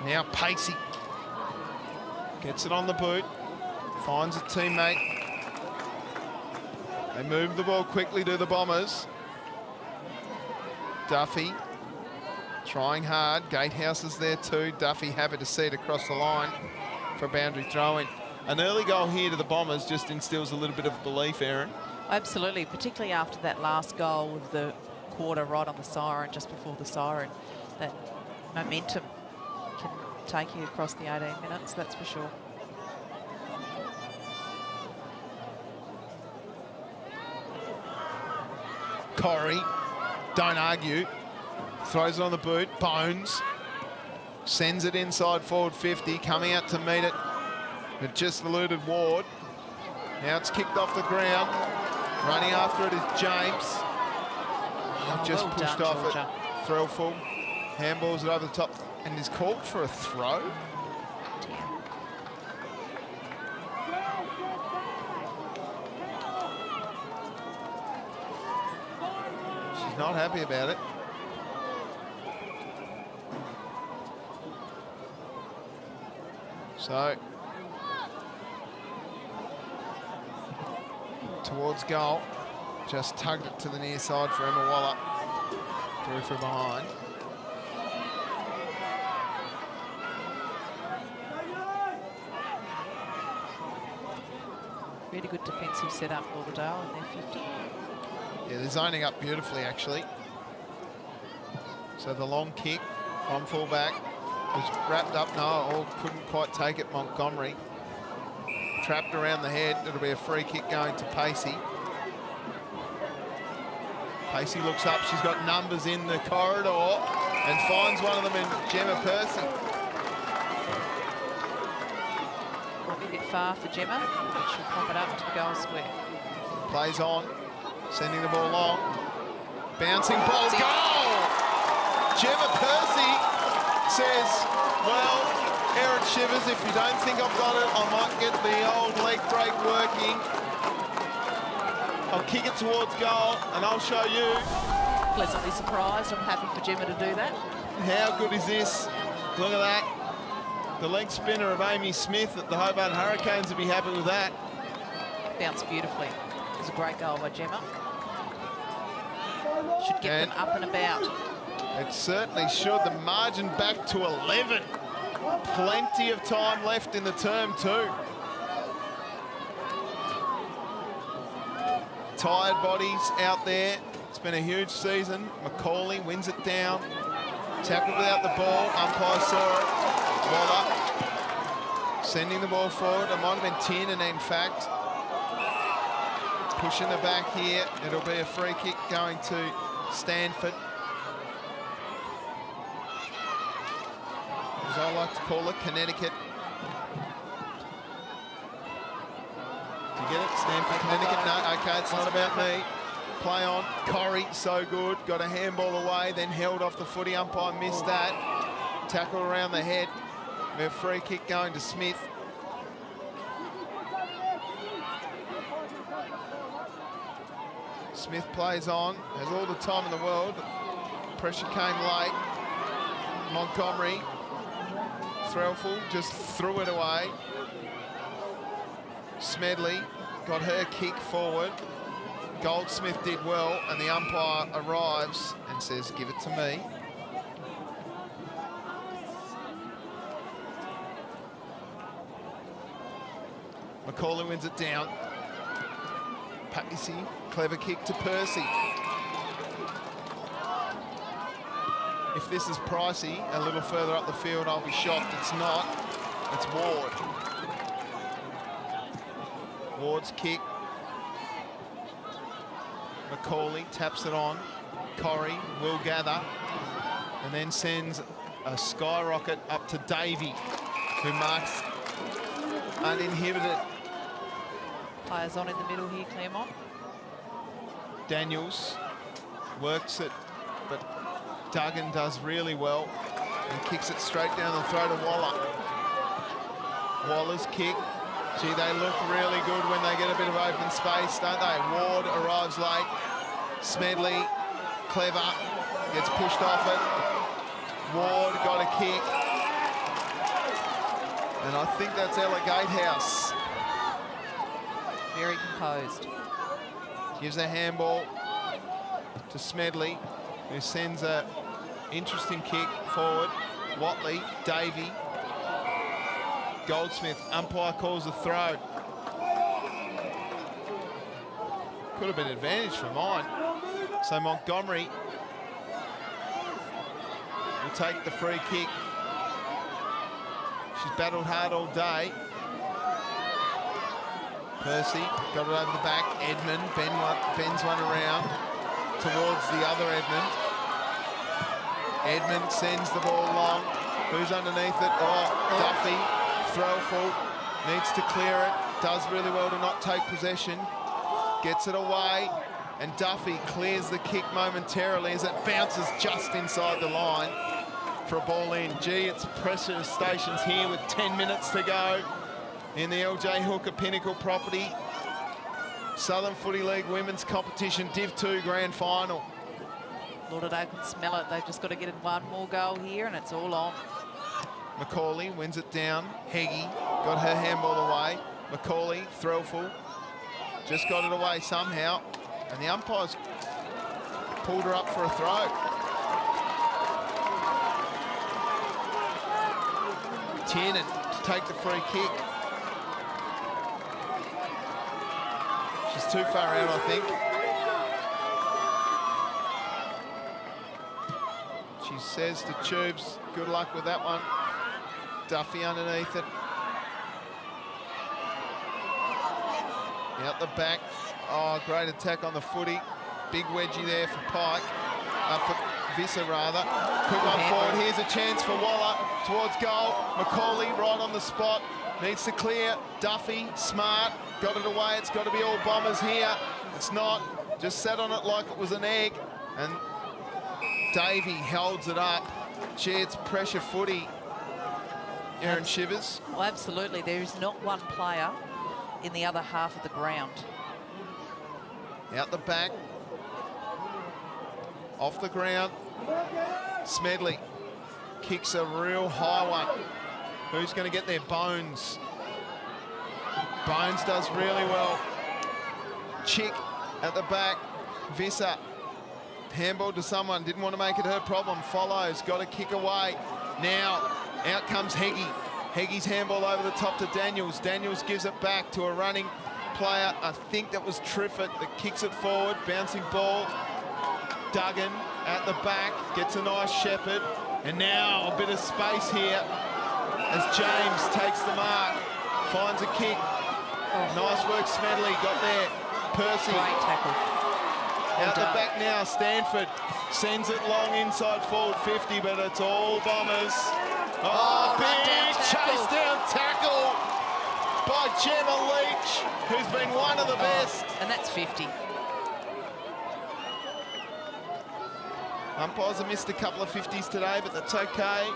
Now Pacey gets it on the boot, finds a teammate. They move the ball quickly to the Bombers. Duffy trying hard. Gatehouse is there too. Duffy happy to see it across the line for a boundary throw-in. An early goal here to the Bombers just instills a little bit of belief, Erin. Absolutely, particularly after that last goal with the quarter right on the siren, just before the siren. That momentum can take you across the 18 minutes, that's for sure. Corrie, don't argue, throws it on the boot. Bones sends it inside forward 50, coming out to meet it. It just eluded Ward. Now it's kicked off the ground. Running after it is James. Just well pushed done, off Georgia. it. Thrillful. Handballs it over the top and is called for a throw. She's not happy about it. So, towards goal. Just tugged it to the near side for Emma Waller. Through from behind. Really good defensive setup, Lauderdale, in their 50. Yeah, they're zoning up beautifully, actually. So the long kick from fullback was wrapped up. No, couldn't quite take it, Montgomery. Trapped around the head. It'll be a free kick going to Pacey. Pacey looks up. She's got numbers in the corridor and finds one of them in Gemma Percy. A bit far for Gemma, but she'll pop it up to the goal square. Plays on, sending the ball long. Bouncing ball, goal! Gemma Percy says, well, Erin Shivers, if you don't think I've got it, I might get the old leg break working. I'll kick it towards goal and I'll show you. Pleasantly surprised. I'm happy for Gemma to do that. How good is this? Look at that. The leg spinner of Amy Smith at the Hobart Hurricanes would be happy with that. Bounced beautifully. It was a great goal by Gemma. Should get them up and about. It certainly should. The margin back to 11. Plenty of time left in the term too. Tired bodies out there. It's been a huge season. Macaulay wins it down. Tackled without the ball. Umpire saw it. Ball up. Sending the ball forward. It might have been Tiernan, in fact. Pushing the back here. It'll be a free kick going to Stanford. as I like to call it, Connecticut. Do you get it? Stanford, Connecticut? No, okay, it's not about me. Play on. Corrie, so good. Got a handball away, then held off the footy. Umpire missed that. Tackle around the head. We have free kick going to Smith. Smith plays on, has all the time in the world. Pressure came late. Montgomery, Threlful just threw it away. Smedley got her kick forward. Goldsmith did well, and the umpire arrives and says, give it to me. Macaulay wins it down. Pacey, clever kick to Percy. If this is Pricey, a little further up the field, I'll be shocked. It's not. It's Ward. Ward's kick. Macaulay taps it on. Corrie will gather and then sends a skyrocket up to Davey, who marks uninhibited. Players on in the middle here, Claremont. Daniels works it, but Duggan does really well and kicks it straight down the throat of Waller. Waller's kick. Gee, they look really good when they get a bit of open space, don't they? Ward arrives late. Smedley, clever, gets pushed off it. Ward got a kick. And I think that's Ella Gatehouse. Very composed. Gives a handball to Smedley, who sends a interesting kick forward. Watley, Davey, Goldsmith, umpire calls a throw. Could have been advantage for mine. So Montgomery will take the free kick. She's battled hard all day. Percy got it over the back. Edmund bends one around towards the other Edmund. Edmund sends the ball long. Who's underneath it? Oh, Duffy. Throwful. Needs to clear it. Does really well to not take possession. Gets it away. And Duffy clears the kick momentarily as it bounces just inside the line for a ball in. Gee, it's pressure stations here with 10 minutes to go in the LJ Hooker Pinnacle property. Southern Footy League Women's Competition Div 2 Grand Final. Lauderdale can smell it. They've just got to get in one more goal here and it's all on. Macaulay wins it down. Heggie got her handball away. Macaulay, Threlful, just got it away somehow. And the umpire's pulled her up for a throw. Tiernan to take the free kick. She's too far out, I think. She says to Tubes, good luck with that one. Duffy underneath it. Out the back. Oh, great attack on the footy. Big wedgie there for Pike. For Visser, rather. Quick one forward. Here's a chance for Waller towards goal. Macaulay right on the spot. Needs to clear. Duffy, smart. Got it away. It's got to be all Bombers here. It's not. Just sat on it like it was an egg. And Davey holds it up. Gee, it's pressure footy. Erin Shivers. Well, absolutely. There is not one player in the other half of the ground. Out the back. Off the ground. Smedley kicks a real high one. Who's going to get there? Bones. Bones does really well. Chick at the back. Visser. Handball to someone. Didn't want to make it her problem. Follows. Got to kick away. Now, out comes Heggie. Heggie's handball over the top to Daniels. Daniels gives it back to a running player. I think that was Triffett that kicks it forward. Bouncing ball. Duggan at the back. Gets a nice shepherd. And now a bit of space here as James takes the mark. Finds a kick. Nice work, Smedley. Got there. Percy. Great tackle. Out the back now, Stanford sends it long inside forward 50, but it's all Bombers. Oh, big down tackle. chase down tackle by Gemma Leach, who's been one of the best. And that's 50. Umpires have missed a couple of 50s today, but that's okay.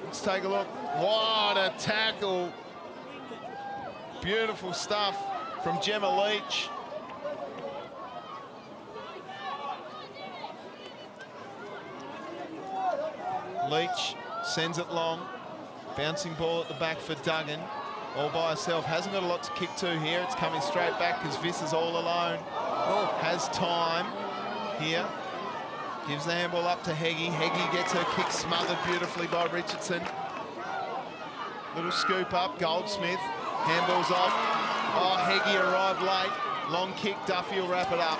Let's take a look. What a tackle. Beautiful stuff from Gemma Leach. Leach sends it long. Bouncing ball at the back for Duggan. All by herself. Hasn't got a lot to kick to here. It's coming straight back because Viss is all alone. Has time here. Gives the handball up to Heggie. Heggie gets her kick smothered beautifully by Richardson. Little scoop up. Goldsmith. Handball's off. Oh, Heggie arrived late. Long kick. Duffy will wrap it up.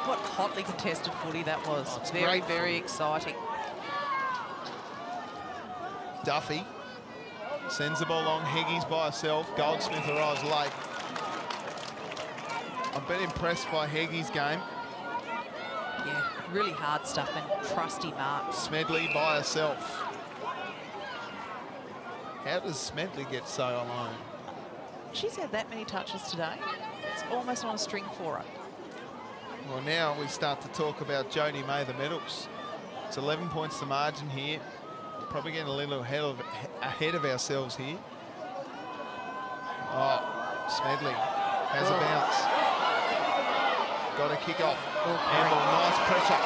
What hotly contested footy that was. It's very, great. very exciting. Duffy sends the ball long. Heggie's by herself. Goldsmith arrives late. I've been impressed by Heggie's game. Yeah, really hard stuff and trusty marks. Smedley by herself. How does Smedley get so alone? She's had that many touches today. It's almost on a string for her. Well, now we start to talk about Jodie May, the medals. It's 11 points to margin here. Probably getting a little ahead of ourselves here. Oh, Smedley has a bounce. Got a kick off. Handball, nice pressure.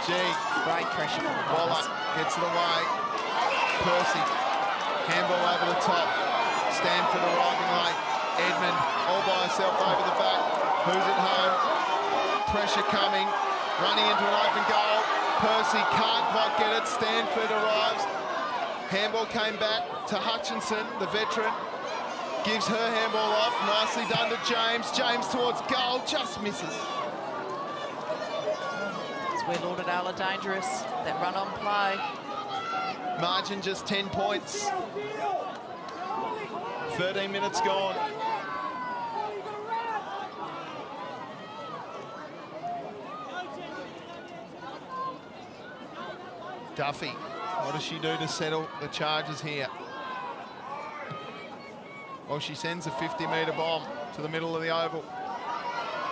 Gee. Great pressure from the Waller Bombers. gets it away. Percy. Handball over the top. Stanford arriving late. Edmund all by herself over the back. Who's at home? Pressure coming. Running into an open goal. Percy can't quite get it. Stanford arrives. Handball came back to Hutchinson, the veteran. Gives her handball off. Nicely done to James. James towards goal. Just misses. It's where Lauderdale are dangerous. That run on play. Margin just 10 points. 13 minutes gone. Duffy, what does she do to settle the charges here? Well, she sends a 50-metre bomb to the middle of the oval.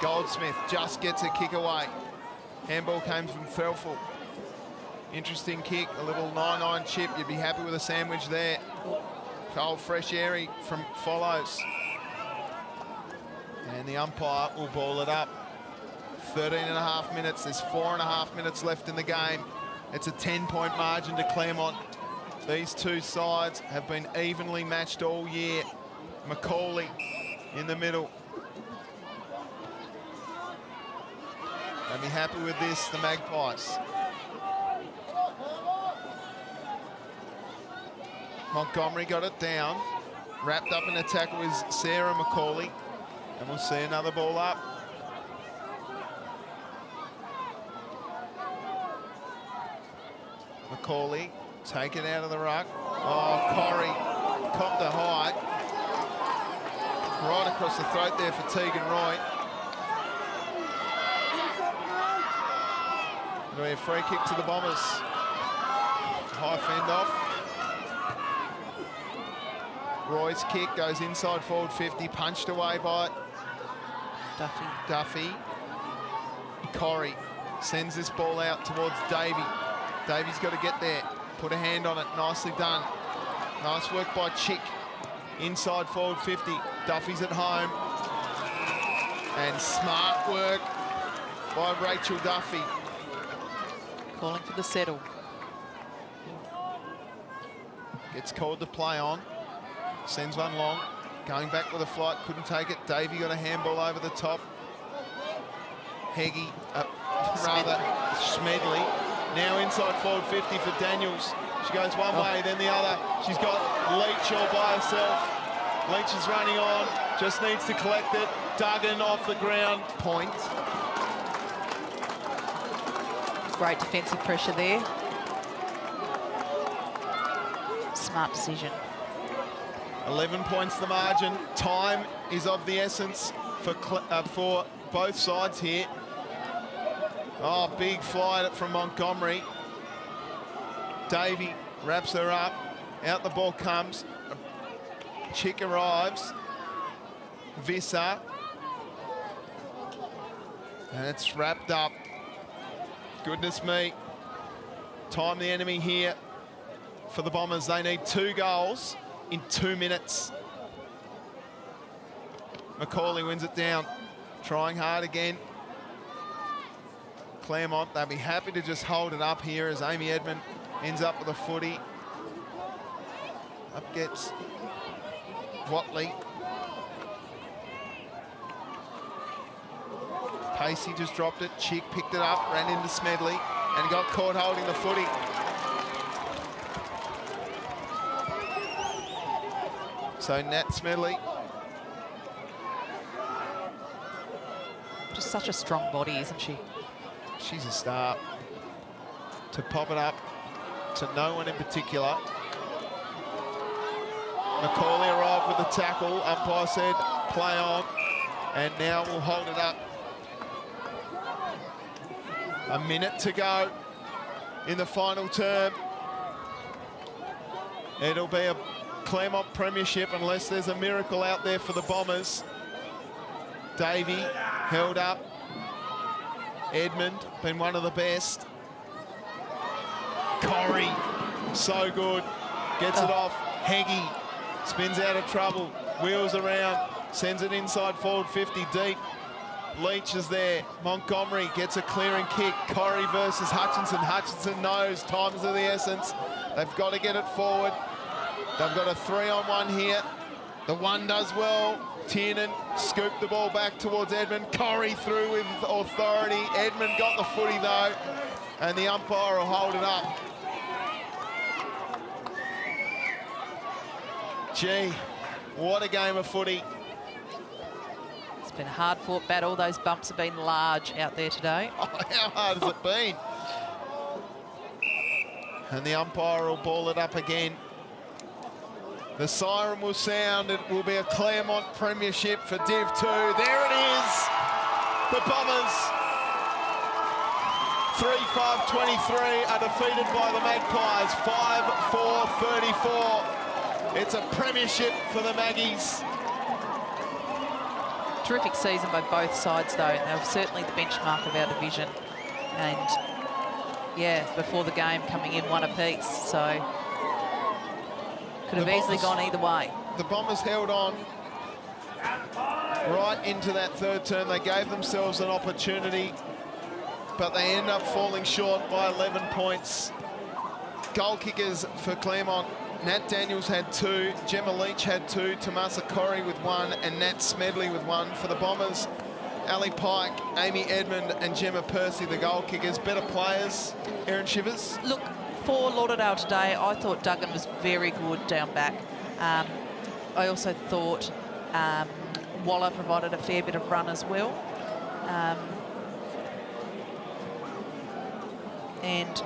Goldsmith just gets a kick away. Handball came from Felful. Interesting kick, a little 9-9 chip. You'd be happy with a sandwich there. Cold, fresh, airy from Follows. And the umpire will ball it up. 13.5 minutes. There's 4.5 minutes left in the game. It's a 10-point margin to Claremont. These two sides have been evenly matched all year. Macaulay in the middle. They'll be happy with this, the Magpies. Montgomery got it down. Wrapped up in a tackle with Sarah Macaulay. And we'll see another ball up. Macaulay, take it out of the ruck. Oh, Corrie copped a high. Right across the throat there for Tegan Roy. It'll be a free kick to the Bombers. High fend off. Roy's kick goes inside forward 50, punched away by Duffy. Corrie sends this ball out towards Davey. Davey's got to get there, put a hand on it, nicely done. Nice work by Chick, inside forward 50. Duffy's at home. And smart work by Rachel Duffy. Calling for the settle. Gets called to play on. Sends one long. Going back with a flight, couldn't take it. Davey got a handball over the top. Heggie, Smedley. Now inside forward 50 for Daniels. She goes one way, then the other. She's got Leach all by herself. Leach is running on, just needs to collect it. Duggan off the ground, point. Great defensive pressure there. Smart decision. 11 points the margin. Time is of the essence for both sides here. Oh, big fly from Montgomery. Davey wraps her up. Out the ball comes. Chick arrives. Visser. And it's wrapped up. Goodness me. Time the enemy here for the Bombers. They need 2 goals in 2 minutes. Macaulay wins it down. Trying hard again. Claremont, they'll be happy to just hold it up here as Amy Edmund ends up with a footy. Up gets Watley. Pacey just dropped it. Chick picked it up, ran into Smedley, and got caught holding the footy. So Nat Smedley. Just such a strong body, isn't she? She's a star. To pop it up to no one in particular. Macaulay arrived with the tackle. Umpire said, play on. And now we'll hold it up. A minute to go in the final term. It'll be a Claremont premiership unless there's a miracle out there for the Bombers. Davey held up. Edmund, been one of the best. Corrie, so good. Gets it off. Heggie spins out of trouble. Wheels around. Sends it inside forward 50 deep. Leach is there. Montgomery gets a clearing kick. Corrie versus Hutchinson. Hutchinson knows time is of the essence. They've got to get it forward. They've got a 3-on-1 here. The one does well. Tiernan scooped the ball back towards Edmund. Corrie through with authority. Edmund got the footy though, and the umpire will hold it up. Gee, what a game of footy. It's been a hard-fought battle. Those bumps have been large out there today. Oh, how hard has it been? And the umpire will ball it up again. The siren will sound. It will be a Claremont premiership for Div 2. There it is. The Bombers, 3-5-23, are defeated by the Magpies, 5-4-34. It's a premiership for the Maggies. Terrific season by both sides, though. They were certainly the benchmark of our division. And, yeah, before the game, coming in 1 apiece. So could have easily gone either way. The Bombers held on right into that third term. They gave themselves an opportunity, but they end up falling short by 11 points. Goal kickers for Claremont. Nat Daniels had 2, Gemma Leach had 2, Tomasa Corrie with 1, and Nat Smedley with 1. For the Bombers, Ali Pike, Amy Edmund, and Gemma Percy, the goal kickers. Better players, Erin Shivers? Look, for Lauderdale today, I thought Duggan was very good down back. I also thought Waller provided a fair bit of run as well. And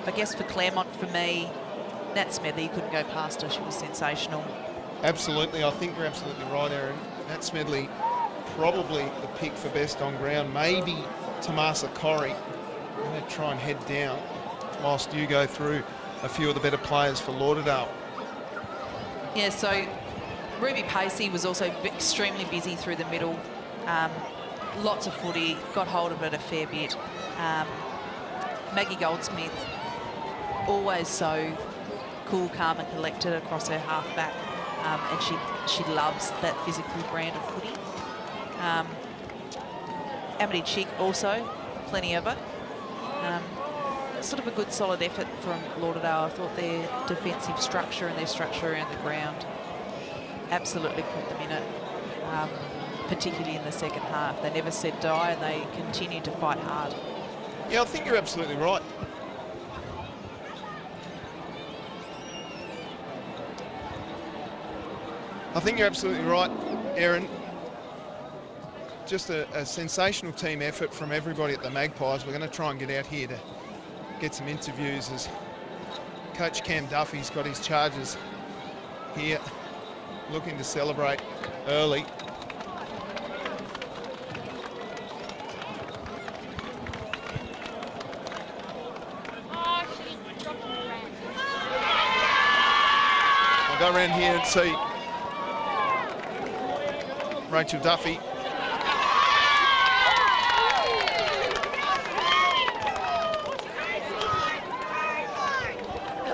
I guess for Claremont, for me, Nat Smedley, you couldn't go past her. She was sensational. Absolutely. I think you're absolutely right, Erin. Nat Smedley, probably the pick for best on ground. Maybe Tomasa Corrie. I'm going to try and head down whilst you go through a few of the better players for Lauderdale. Yeah, so Ruby Pacey was also extremely busy through the middle. Lots of footy, got hold of it a fair bit. Maggie Goldsmith, always so cool, calm and collected across her half-back. And she loves that physical brand of footy. Amity Chick also, plenty of it. Sort of a good solid effort from Lauderdale. I thought their defensive structure and their structure around the ground absolutely put them in it, particularly in the second half. They never said die and they continued to fight hard. Yeah, I think you're absolutely right. I think you're absolutely right, Erin. Just a sensational team effort from everybody at the Magpies. We're going to try and get out here to get some interviews as Coach Cam Duffy's got his charges here, looking to celebrate early. go around here and see Rachel Duffy.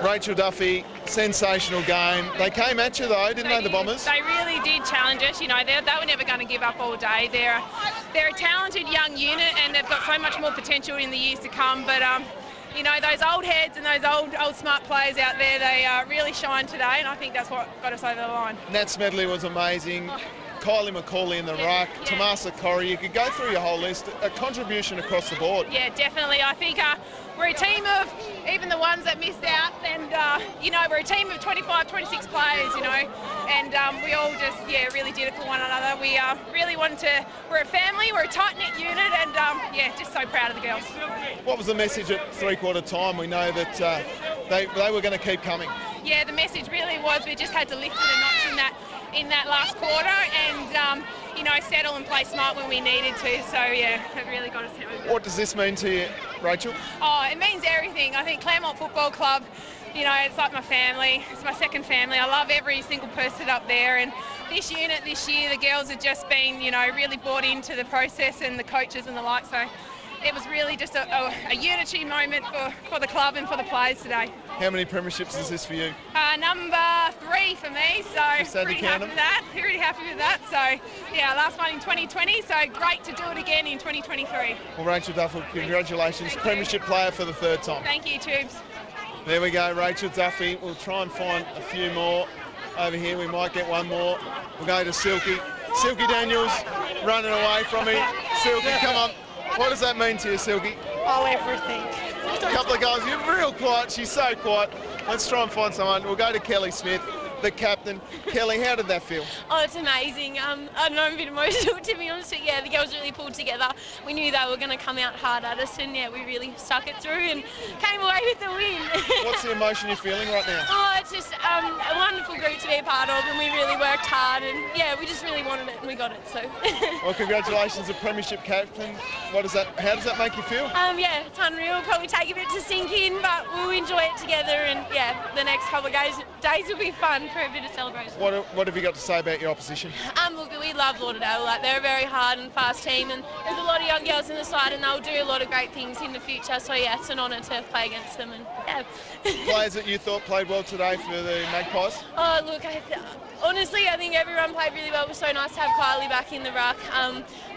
Rachel Duffy, sensational game. They came at you though, didn't they, the Bombers? They really did challenge us. You know, they were never going to give up all day. They're a talented young unit, and they've got so much more potential in the years to come. But you know, those old heads and those old smart players out there, they really shine today, and I think that's what got us over the line. Nat Smedley was amazing. Kylie McCauley in the ruck, Tomasa Corrie, you could go through your whole list, a contribution across the board. Yeah, definitely. I think we're a team of, even the ones that missed out, and you know, we're a team of 25, 26 players, you know, and we all just, really did it for one another. We really wanted to, we're a family, we're a tight-knit unit, and just so proud of the girls. What was the message at three-quarter time? We know that they were going to keep coming. Yeah, the message really was we just had to lift it a notch in that last quarter, and you know, settle and play smart when we needed to. So yeah, it really got us how we got. What does this mean to you, Rachel? Oh, it means everything. I think Claremont Football Club, you know, it's like my family. It's my second family. I love every single person up there, and this unit this year, the girls have just been, you know, really bought into the process, and the coaches and the like. So it was really just a unity moment for the club and for the players today. How many premierships is this for you? Number 3 for me, so pretty happy with that. Pretty happy with that. So yeah, last one in 2020, so great to do it again in 2023. Well, Rachel Duffy, congratulations. Premiership player for the 3rd time. Thank you, Tubes. There we go, Rachel Duffy. We'll try and find a few more over here. We might get one more. We'll go to Silky. Silky Daniels running away from me. Silky, come on. What does that mean to you, Silky? Oh, everything. A couple of guys, you're real quiet. She's so quiet. Let's try and find someone. We'll go to Kelly Smith, the captain. Kelly, how did that feel? Oh, it's amazing. I don't know, I'm a bit emotional to be honest, but yeah, the girls really pulled together. We knew they were going to come out hard at us, and yeah, we really stuck it through and came away with the win. What's the emotion you're feeling right now? Oh, it's just a wonderful group to be a part of, and we really worked hard, and yeah, we just really wanted it, and we got it. So. Well, congratulations, the premiership captain. How does that make you feel? Yeah, it's unreal. Probably take a bit to sink in, but we'll enjoy it together, and yeah, the next couple of days will be fun for a bit of celebration. What have you got to say about your opposition? Look, we love Lauderdale. Like, they're a very hard and fast team, and there's a lot of young girls in the side, and they'll do a lot of great things in the future. So yeah, it's an honour to play against them. And yeah. Players that you thought played well today for the Magpies? Oh, look, honestly, I think everyone played really well. It was so nice to have Kylie back in the ruck.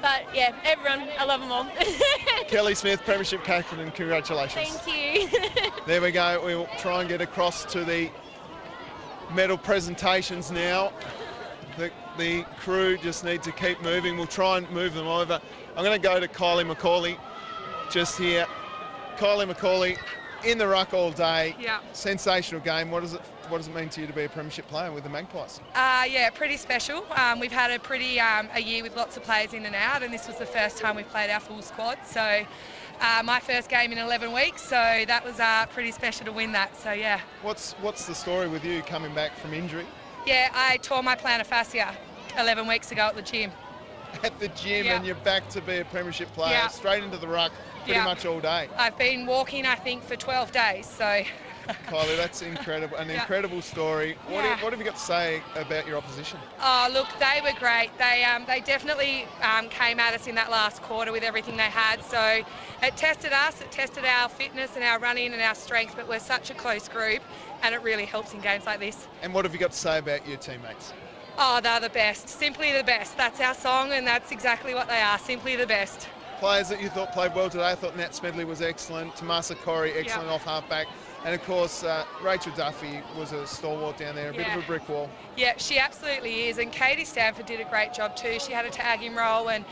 But yeah, everyone, I love them all. Kelly Smith, premiership captain, and congratulations. Thank you. There we go. We'll try and get across to the medal presentations now. The crew just need to keep moving. We'll try and move them over. I'm going to go to Kylie McCauley just here. Kylie McCauley in the ruck all day. Yeah. Sensational game. What does it mean to you to be a premiership player with the Magpies? Yeah, pretty special. We've had a pretty a year with lots of players in and out, and this was the first time we've played our full squad. So my first game in 11 weeks, so that was pretty special to win that. So yeah. What's the story with you coming back from injury? Yeah, I tore my plantar fascia 11 weeks ago at the gym. At the gym, yeah. And you're back to be a premiership player, yeah. Straight into the ruck, pretty much all day. I've been walking, I think, for 12 days, so. Kylie, that's incredible, incredible story. What have you got to say about your opposition? Oh, look, they were great. They definitely came at us in that last quarter with everything they had. So it tested us, it tested our fitness and our running and our strength, but we're such a close group, and it really helps in games like this. And what have you got to say about your teammates? Oh, they're the best, simply the best. That's our song, and that's exactly what they are, simply the best. Players that you thought played well today, I thought Nat Smedley was excellent, Tomasa Corrie excellent off half-back, and of course Rachel Duffy was a stalwart down there, a bit of a brick wall. Yeah, she absolutely is, and Katie Stanford did a great job too. She had a tagging role, and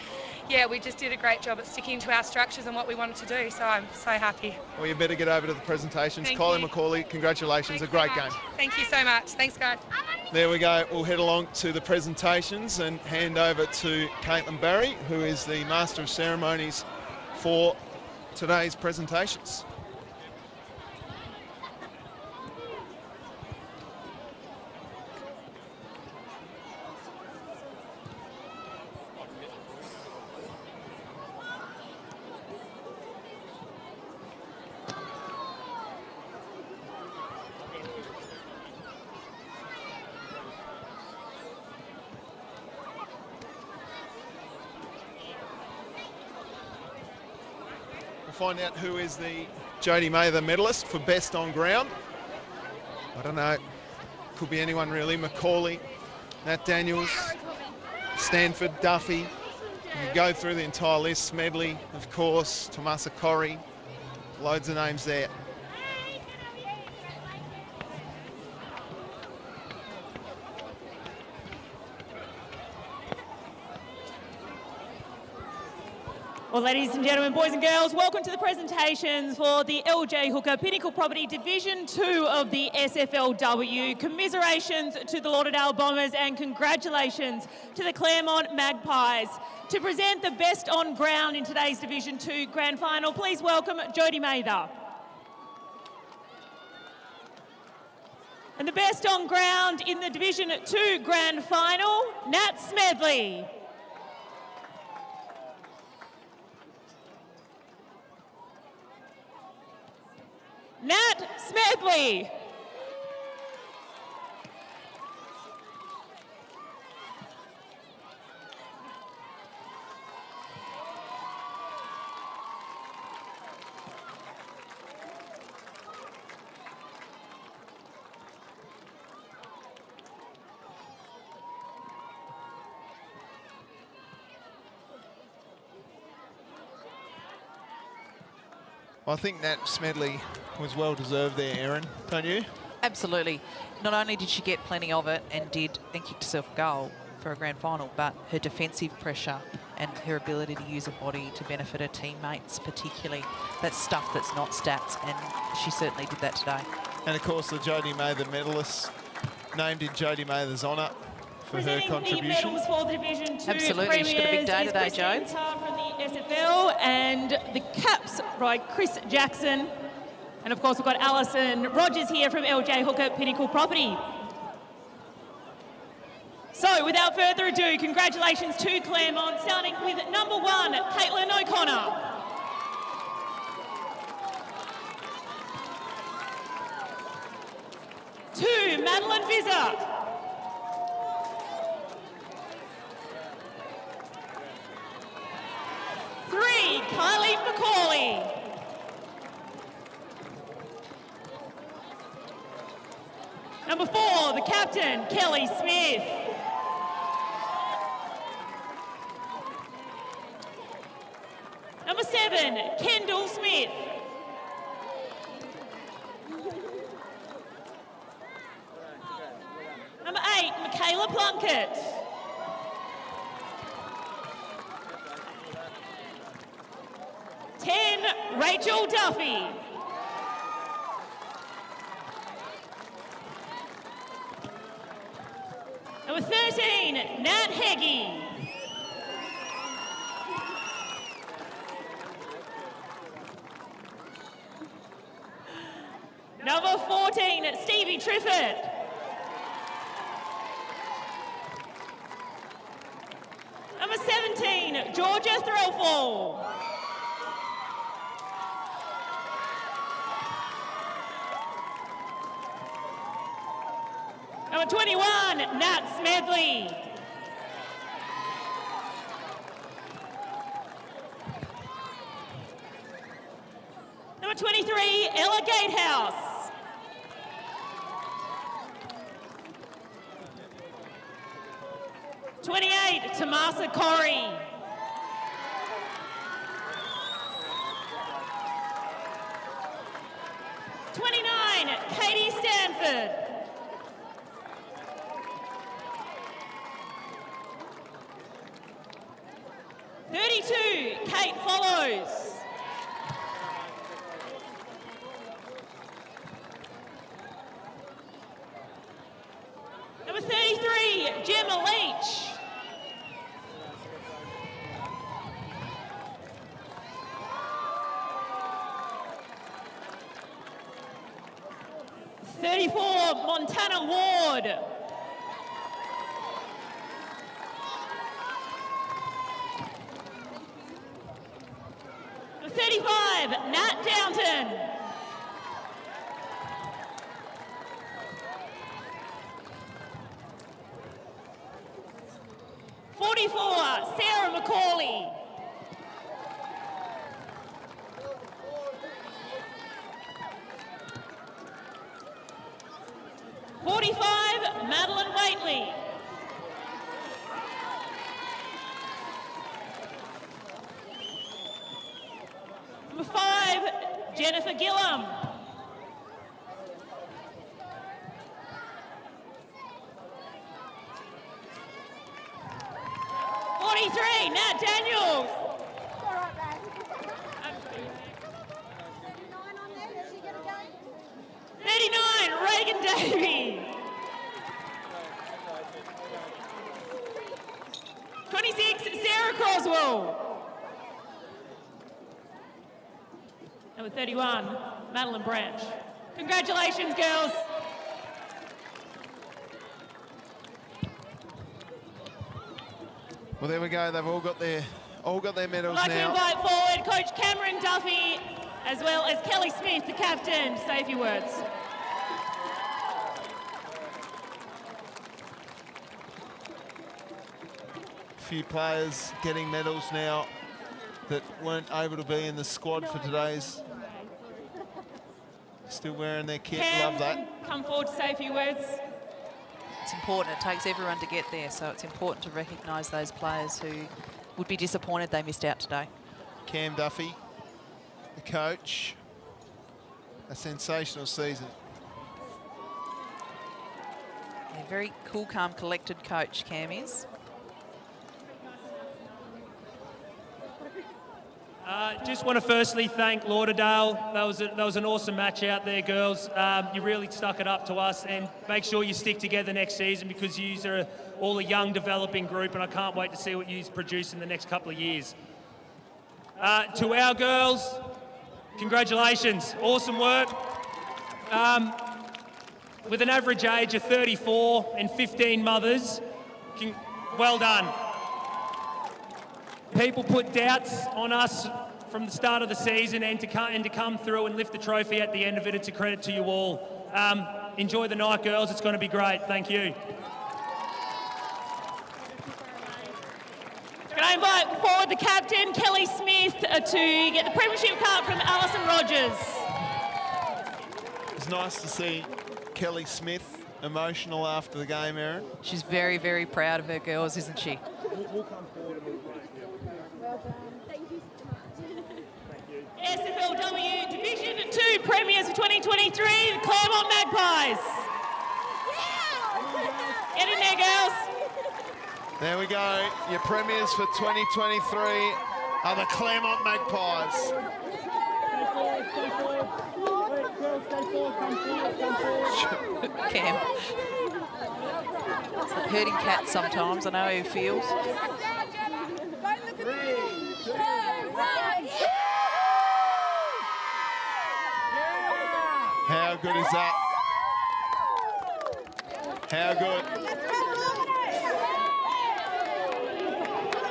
yeah, we just did a great job at sticking to our structures and what we wanted to do, so I'm so happy. Well, you better get over to the presentations. Kylie McCauley, congratulations, a great game. Thank you so much. Thanks, guys. There we go. We'll head along to the presentations and hand over to Caitlin Barry, who is the Master of Ceremonies for today's presentations. find out who is the Jodie Mather medalist for best on ground. I don't know, could be anyone really. Macaulay, Nat Daniels, Stanford, Duffy. You can go through the entire list. Smedley, of course, Tomasa Corrie, loads of names there. Well, ladies and gentlemen, boys and girls, welcome to the presentations for the LJ Hooker Pinnacle Property Division 2 of the SFLW. Commiserations to the Lauderdale Bombers and congratulations to the Claremont Magpies. To present the best on ground in today's Division 2 Grand Final, please welcome Jodie Mather. And the best on ground in the Division 2 Grand Final, Nat Smedley. Nat Smedley. Well, I think Nat Smedley was well deserved there, Erin, don't you? Absolutely. Not only did she get plenty of it and kicked herself a goal for a grand final, but her defensive pressure and her ability to use her body to benefit her teammates particularly. That's stuff that's not stats, and she certainly did that today. And of course, the Jodie Mather medalists named in Jodie Mather's honour for her contribution. The medals for the Division 2 Absolutely, she's got a big day today, Jo. From the SFL, and the caps by Chris Jackson. And of course, we've got Alison Rogers here from LJ Hooker Pinnacle Property. So, without further ado, congratulations to Claremont, starting with number 1, Caitlin O'Connor. Two, Madeline Vizza. Three, Kylie Macaulay. Number 4, the captain, Kelly Smith. Number 7, Kendall Smith. Number 8, Michaela Plunkett. Rachel Duffy. Number 13, Nat Heggie. Number 14, Stevie Triffett. Number 17, Georgia Threlfall. Number 21, Nat Smedley. Number 23, Ella Gatehouse. '28, Tomasa Corrie. '29, Katie Stanford. '32, Kate Follows. Number 33, Gemma Leach. '34, Montana Ward. Number 35, Nat Downton. '44, Sarah McCauley. Madeline Waitley. Number 5, Jennifer Gillam. Nat Daniels. 39, Reagan Davey. 26, Sarah Croswell. Number 31, Madeline Branch. Congratulations, girls. Well, there we go. They've all got their medals I'd like now. to invite forward Coach Cameron Duffy, as well as Kelly Smith, the captain, to say a few words. A few players getting medals now that weren't able to be in the squad for today's. Still wearing their kit. Cam, Love that. come forward to say a few words. It's important. It takes everyone to get there, so it's important to recognise those players who would be disappointed they missed out today. Cam Duffy, the coach. A sensational season. A very cool, calm, collected coach, Cam is. Just want to firstly thank Lauderdale. That was an awesome match out there, girls. You really stuck it up to us, and make sure you stick together next season because you are all a young developing group, and I can't wait to see what you produce in the next couple of years. To our girls, congratulations, awesome work. With an average age of 34 and 15 mothers, well done. People put doubts on us from the start of the season, and to come through and lift the trophy at the end of it, it's a credit to you all. Enjoy the night, girls. It's going to be great. Thank you. Can I invite forward the captain, Kelly Smith, to get the premiership card from Alison Rogers. It's nice to see Kelly Smith emotional after the game, Erin. She's very, very proud of her girls, isn't she? SFLW Division 2 Premiers for 2023, the Claremont Magpies. Get in there, girls. There we go. Your premiers for 2023 are the Claremont Magpies. Cam. It's like herding cats sometimes. I know how he feels. How good is that? How good?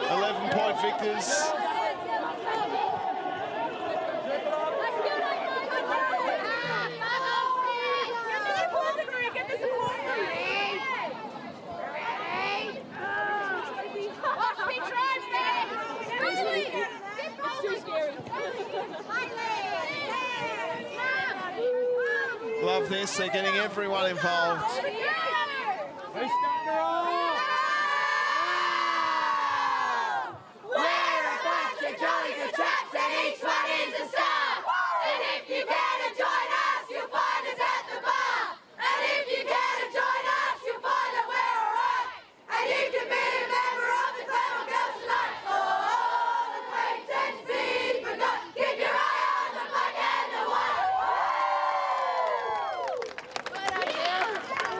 11-point victors. Love this, they're getting everyone involved.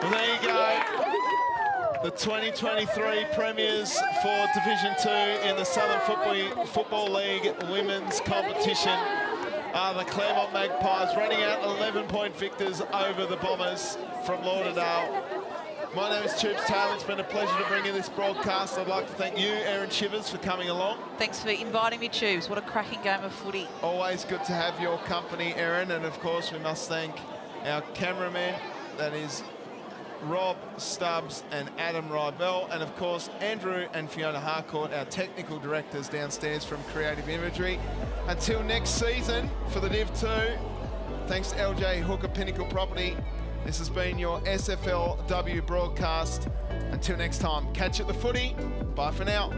Well, there you go. The 2023 premiers for Division 2 in the Southern Football League Women's Competition are the Claremont Magpies, running out 11-point victors over the Bombers from Lauderdale. My name is Tubes Taylor. It's been a pleasure to bring you this broadcast. I'd like to thank you, Erin Shivers, for coming along. Thanks for inviting me, Tubes. What a cracking game of footy. Always good to have your company, Erin. And of course, we must thank our cameraman, that is Rob Stubbs and Adam Rybell, and of course Andrew and Fiona Harcourt, our technical directors downstairs from Creative Imagery. Until next season for the Div 2, thanks to LJ Hooker Pinnacle Property, This has been your SFLW broadcast. Until next time, catch you at the footy. Bye for now.